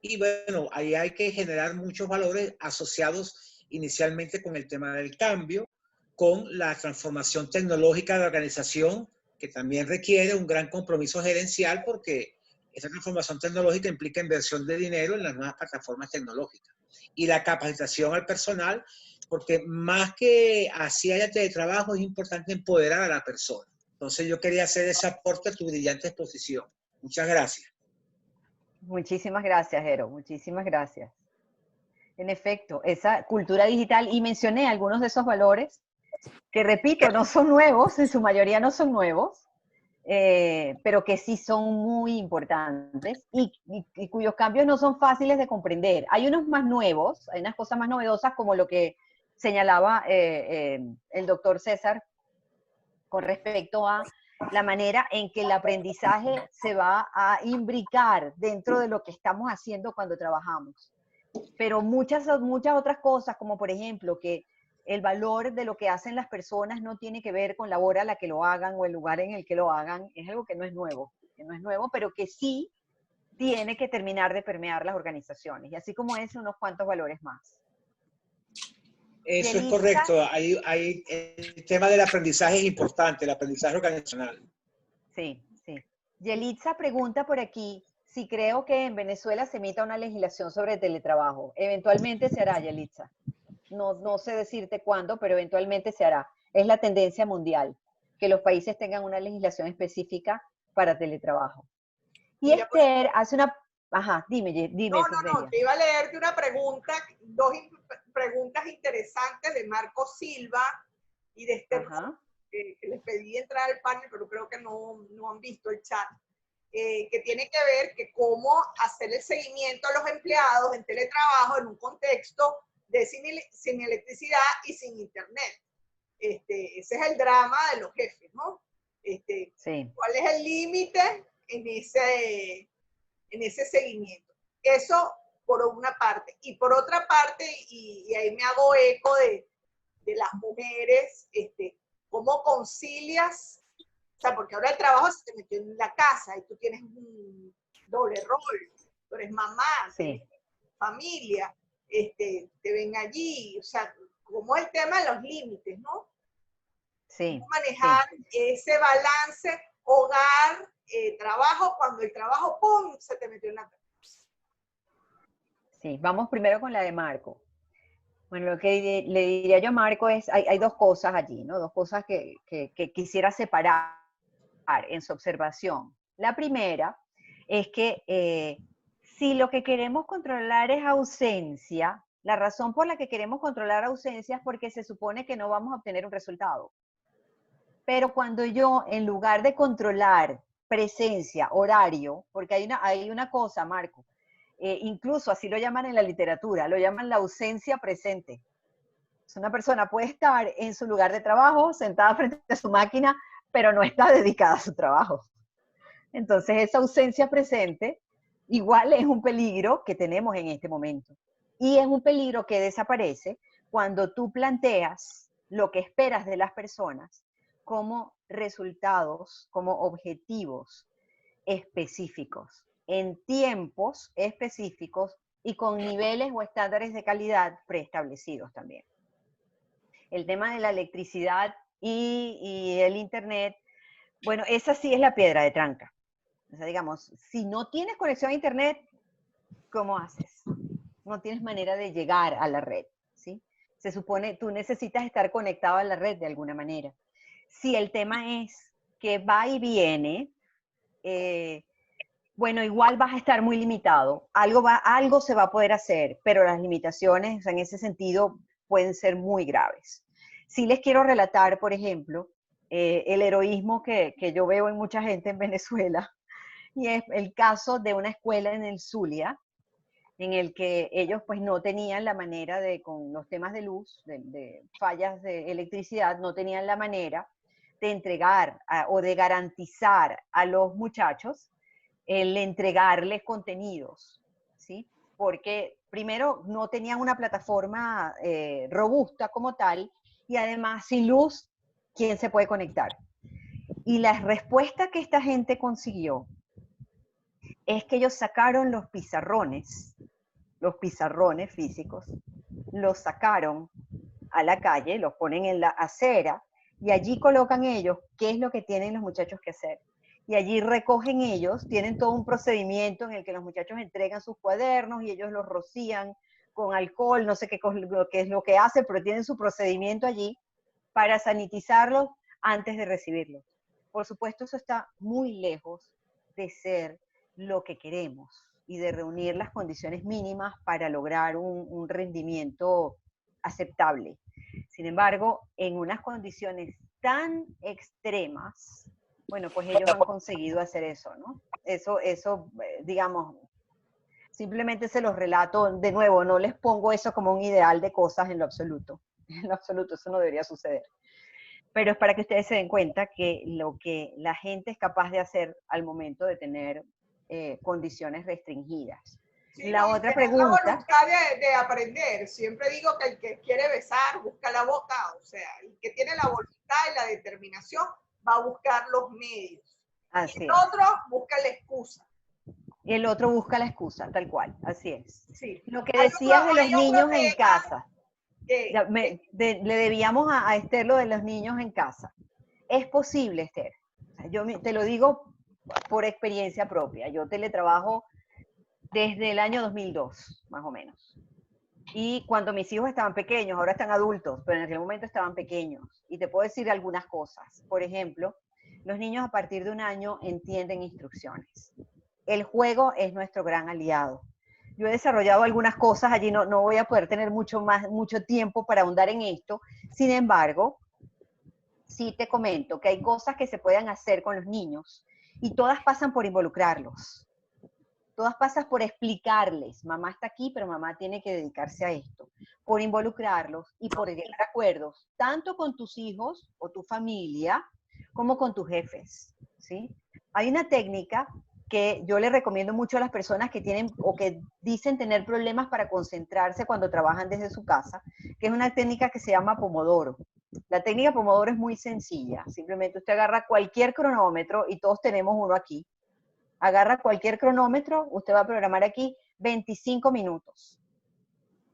Y bueno, ahí hay que generar muchos valores asociados inicialmente con el tema del cambio, con la transformación tecnológica de la organización, que también requiere un gran compromiso gerencial, porque esta transformación tecnológica implica inversión de dinero en las nuevas plataformas tecnológicas. Y la capacitación al personal, porque más que así haya teletrabajo, es importante empoderar a la persona. Entonces yo quería hacer ese aporte a tu brillante exposición. Muchas gracias.
Muchísimas gracias, Ero. Muchísimas gracias. En efecto, esa cultura digital, y mencioné algunos de esos valores que, repito, no son nuevos, en su mayoría no son nuevos, pero que sí son muy importantes y cuyos cambios no son fáciles de comprender. Hay unos más nuevos, hay unas cosas más novedosas, como lo que señalaba el doctor César con respecto a la manera en que el aprendizaje se va a imbricar dentro de lo que estamos haciendo cuando trabajamos. Pero muchas otras cosas, como por ejemplo que el valor de lo que hacen las personas no tiene que ver con la hora a la que lo hagan o el lugar en el que lo hagan, es algo que no es nuevo, pero que sí tiene que terminar de permear las organizaciones. Y así como ese, unos cuantos valores más.
Eso es correcto. Hay el tema del aprendizaje es importante, el aprendizaje organizacional.
Sí, sí. Yelitza pregunta por aquí si creo que en Venezuela se emita una legislación sobre teletrabajo. Eventualmente se hará, Yelitza. No sé decirte cuándo, pero eventualmente se hará. Es la tendencia mundial, que los países tengan una legislación específica para teletrabajo. Y Esther hace una... Ajá, dime.
No, te iba a leerte una pregunta, dos preguntas interesantes de Marco Silva y de Esther, que les pedí entrar al panel, pero creo que no han visto el chat. que tiene que ver que cómo hacer el seguimiento a los empleados en teletrabajo en un contexto de sin electricidad y sin internet. Ese es el drama de los jefes, ¿no?
Sí.
¿Cuál es el límite en ese seguimiento? Eso por una parte. Y por otra parte, y ahí me hago eco de las mujeres, ¿cómo concilias? O sea, porque ahora el trabajo se te metió en la casa y tú tienes un doble rol. Tú eres mamá,
Sí.
tienes familia, te ven allí. O sea, como el tema de los límites, ¿no?
Sí.
¿Cómo manejar ese balance hogar, trabajo, cuando el trabajo, ¡pum!, se te metió en la casa?
Sí, vamos primero con la de Marco. Bueno, lo que le diría yo a Marco es, hay dos cosas allí, ¿no? Dos cosas que quisiera separar en su observación. La primera es que si lo que queremos controlar es ausencia, la razón por la que queremos controlar ausencia es porque se supone que no vamos a obtener un resultado. Pero cuando yo, en lugar de controlar presencia, horario, porque hay una cosa, Marco, incluso así lo llaman en la literatura, lo llaman la ausencia presente. Una persona puede estar en su lugar de trabajo, sentada frente a su máquina, pero no está dedicada a su trabajo. Entonces, esa ausencia presente igual es un peligro que tenemos en este momento. Y es un peligro que desaparece cuando tú planteas lo que esperas de las personas como resultados, como objetivos específicos, en tiempos específicos y con niveles o estándares de calidad preestablecidos también. El tema de la electricidad y el internet, bueno, esa sí es la piedra de tranca. O sea, digamos, si no tienes conexión a internet, ¿cómo haces? No tienes manera de llegar a la red, ¿sí? Se supone, tú necesitas estar conectado a la red de alguna manera. Si el tema es que va y viene, bueno, igual vas a estar muy limitado. Algo se va a poder hacer, pero las limitaciones en ese sentido pueden ser muy graves. Sí les quiero relatar, por ejemplo, el heroísmo que yo veo en mucha gente en Venezuela, y es el caso de una escuela en el Zulia, en el que ellos pues no tenían la manera de, con los temas de luz, de fallas de electricidad, no tenían la manera de entregar o de garantizar a los muchachos el entregarles contenidos, ¿sí? Porque primero no tenían una plataforma robusta como tal, y además sin luz, ¿quién se puede conectar? Y la respuesta que esta gente consiguió es que ellos sacaron los pizarrones físicos, los sacaron a la calle, los ponen en la acera, y allí colocan ellos qué es lo que tienen los muchachos que hacer. Y allí recogen ellos, tienen todo un procedimiento en el que los muchachos entregan sus cuadernos y ellos los rocían con alcohol, no sé qué es lo que hacen, pero tienen su procedimiento allí para sanitizarlos antes de recibirlos. Por supuesto, eso está muy lejos de ser lo que queremos y de reunir las condiciones mínimas para lograr un rendimiento aceptable. Sin embargo, en unas condiciones tan extremas, bueno, pues ellos han conseguido hacer eso, ¿no? Eso, digamos, simplemente se los relato de nuevo, no les pongo eso como un ideal de cosas en lo absoluto. En lo absoluto, eso no debería suceder. Pero es para que ustedes se den cuenta que lo que la gente es capaz de hacer al momento de tener condiciones restringidas.
Sí,
La
no,
otra
tener
pregunta...
la voluntad de aprender. Siempre digo que el que quiere besar busca la boca, o sea, el que tiene la voluntad y la determinación va a buscar los medios.
Así
Y el
es.
otro busca la excusa.
Y el otro busca la excusa, tal cual, así es.
Sí.
Lo que decías de los niños en casa, le debíamos a Esther lo de los niños en casa. Es posible, Esther. Yo te lo digo por experiencia propia. Yo teletrabajo desde el año 2002, más o menos. Y cuando mis hijos estaban pequeños, ahora están adultos, pero en aquel momento estaban pequeños. Y te puedo decir algunas cosas. Por ejemplo, los niños a partir de 1 año entienden instrucciones. El juego es nuestro gran aliado. Yo he desarrollado algunas cosas, allí no voy a poder tener mucho tiempo para ahondar en esto. Sin embargo, sí te comento que hay cosas que se pueden hacer con los niños y todas pasan por involucrarlos. Todas pasan por explicarles, mamá está aquí, pero mamá tiene que dedicarse a esto, por involucrarlos y por llegar a acuerdos, tanto con tus hijos o tu familia, como con tus jefes, ¿sí? Hay una técnica que yo le recomiendo mucho a las personas que tienen o que dicen tener problemas para concentrarse cuando trabajan desde su casa, que es una técnica que se llama Pomodoro. La técnica Pomodoro es muy sencilla, simplemente usted agarra cualquier cronómetro, y todos tenemos uno aquí, agarra cualquier cronómetro, usted va a programar aquí 25 minutos.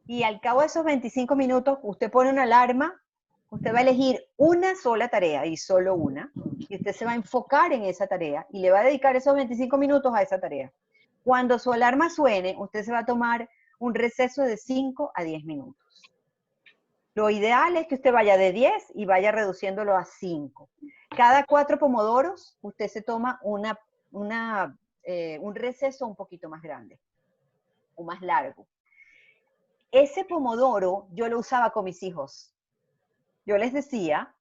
Y al cabo de esos 25 minutos, usted pone una alarma, usted va a elegir una sola tarea y solo una, y usted se va a enfocar en esa tarea y le va a dedicar esos 25 minutos a esa tarea. Cuando su alarma suene, usted se va a tomar un receso de 5 a 10 minutos. Lo ideal es que usted vaya de 10 y vaya reduciéndolo a 5. Cada 4 pomodoros, usted se toma un receso un poquito más grande o más largo. Ese pomodoro yo lo usaba con mis hijos. Yo les decía,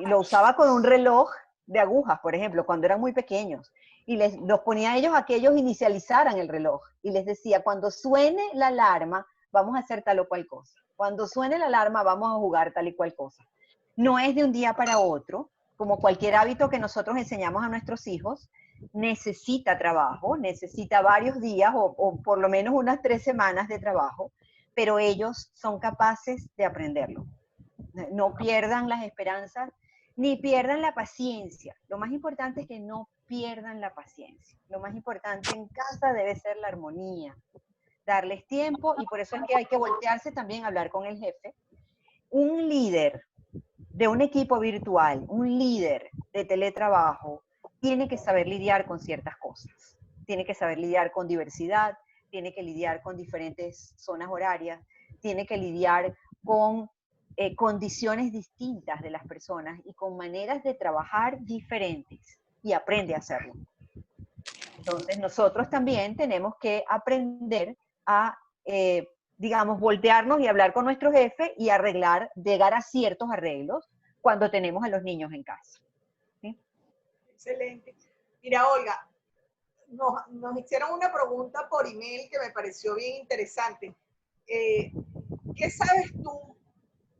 lo usaba con un reloj de agujas, por ejemplo, cuando eran muy pequeños, y los ponía a ellos a que ellos inicializaran el reloj, y les decía, cuando suene la alarma, vamos a hacer tal o cual cosa. Cuando suene la alarma, vamos a jugar tal y cual cosa. No es de un día para otro, como cualquier hábito que nosotros enseñamos a nuestros hijos, necesita trabajo, necesita varios días o por lo menos unas 3 semanas de trabajo, pero ellos son capaces de aprenderlo. No pierdan las esperanzas, ni pierdan la paciencia. Lo más importante es que no pierdan la paciencia. Lo más importante en casa debe ser la armonía, darles tiempo, y por eso es que hay que voltearse también a hablar con el jefe. Un líder de un equipo virtual, un líder de teletrabajo, tiene que saber lidiar con ciertas cosas. Tiene que saber lidiar con diversidad, tiene que lidiar con diferentes zonas horarias, tiene que lidiar con condiciones distintas de las personas y con maneras de trabajar diferentes, y aprende a hacerlo. Entonces nosotros también tenemos que aprender a, digamos, voltearnos y hablar con nuestro jefe y arreglar, llegar a ciertos arreglos cuando tenemos a los niños en casa. ¿Sí?
Excelente. Mira, Olga, nos hicieron una pregunta por email que me pareció bien interesante. ¿Qué sabes tú?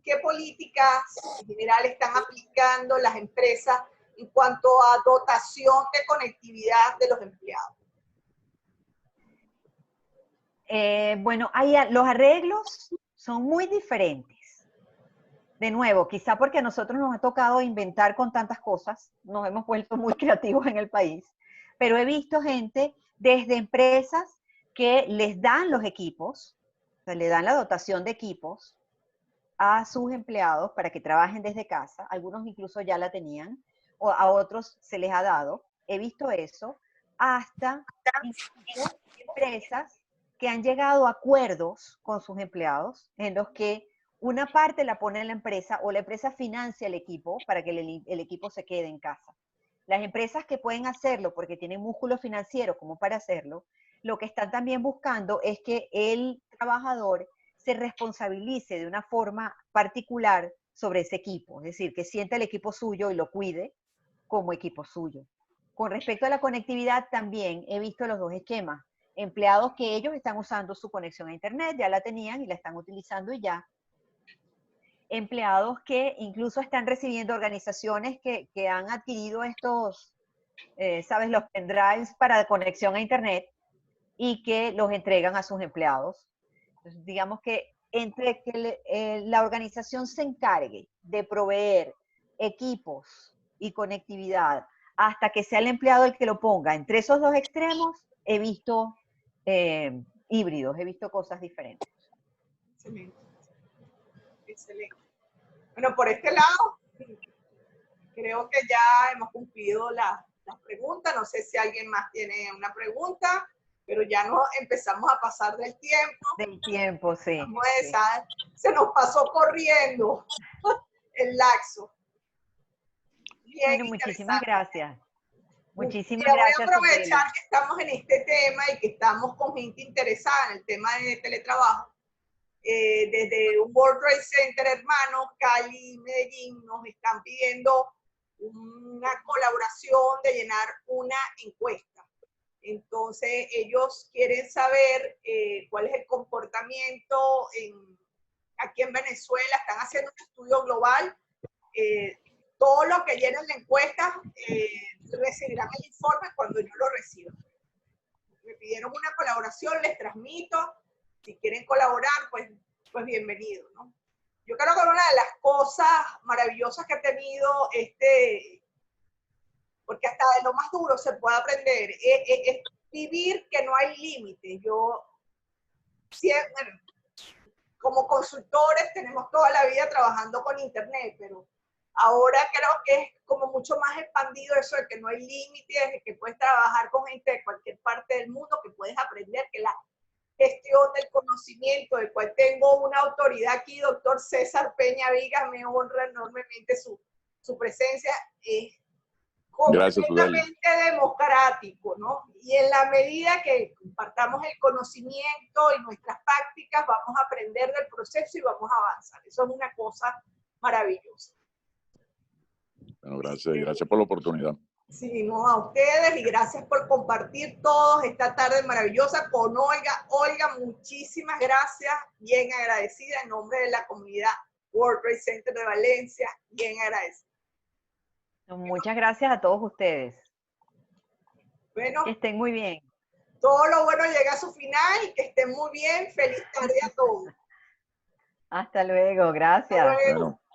¿Qué políticas en general están aplicando las empresas en cuanto a dotación de conectividad de los empleados?
Bueno, los arreglos son muy diferentes. De nuevo, quizá porque a nosotros nos ha tocado inventar con tantas cosas, nos hemos vuelto muy creativos en el país, pero he visto gente desde empresas que les dan los equipos, o sea, le dan la dotación de equipos a sus empleados para que trabajen desde casa, algunos incluso ya la tenían, o a otros se les ha dado, he visto eso, hasta incluso empresas que han llegado a acuerdos con sus empleados en los que una parte la pone la empresa o la empresa financia el equipo para que el equipo se quede en casa. Las empresas que pueden hacerlo porque tienen músculo financiero como para hacerlo, lo que están también buscando es que el trabajador se responsabilice de una forma particular sobre ese equipo, es decir, que sienta el equipo suyo y lo cuide como equipo suyo. Con respecto a la conectividad, también he visto los dos esquemas. Empleados que ellos están usando su conexión a internet, ya la tenían y la están utilizando y ya. Empleados que incluso están recibiendo organizaciones que han adquirido estos, ¿sabes? Los pendrives para conexión a internet y que los entregan a sus empleados. Entonces, digamos que entre que la organización se encargue de proveer equipos y conectividad hasta que sea el empleado el que lo ponga, entre esos dos extremos, he visto híbridos, he visto cosas diferentes.
Excelente. Excelente. Bueno, por este lado, creo que ya hemos cumplido las preguntas. No sé si alguien más tiene una pregunta, pero ya nos empezamos a pasar del tiempo.
Del tiempo, sí.
Sí. Se nos pasó corriendo el laxo. Bien,
bueno, muchísimas gracias. Muchísimas
Mira,
gracias.
Voy a aprovechar que estamos en este tema y que estamos con gente interesada en el tema de teletrabajo. Desde un World Trade Center, hermanos, Cali, Medellín, nos están pidiendo una colaboración de llenar una encuesta. Entonces, ellos quieren saber cuál es el comportamiento aquí en Venezuela. Están haciendo un estudio global. Todos los que llenen la encuesta recibirán el informe cuando yo lo reciba. Me pidieron una colaboración, les transmito. Si quieren colaborar, pues bienvenido, ¿no? Yo creo que una de las cosas maravillosas que he tenido, porque hasta de lo más duro se puede aprender, es vivir que no hay límites. Yo siempre, como consultores, tenemos toda la vida trabajando con Internet, pero ahora creo que es como mucho más expandido eso de que no hay límites, de que puedes trabajar con gente de cualquier parte del mundo, que puedes aprender, que la gestión del conocimiento, del cual tengo una autoridad aquí, doctor César Peña Vigas, me honra enormemente su presencia, es completamente democrático, ¿no? Y en la medida que compartamos el conocimiento y nuestras prácticas, vamos a aprender del proceso y vamos a avanzar. Eso es una cosa maravillosa.
Bueno, gracias por la oportunidad.
Sí, no, a ustedes y gracias por compartir todos esta tarde maravillosa con Olga. Olga, muchísimas gracias, bien agradecida en nombre de la comunidad World Trade Center de Valencia, bien agradecida.
Muchas gracias a todos ustedes.
Bueno,
que estén muy bien.
Todo lo bueno llega a su final y que estén muy bien. Feliz tarde a todos.
Hasta luego, gracias.
Hasta luego.
Bueno.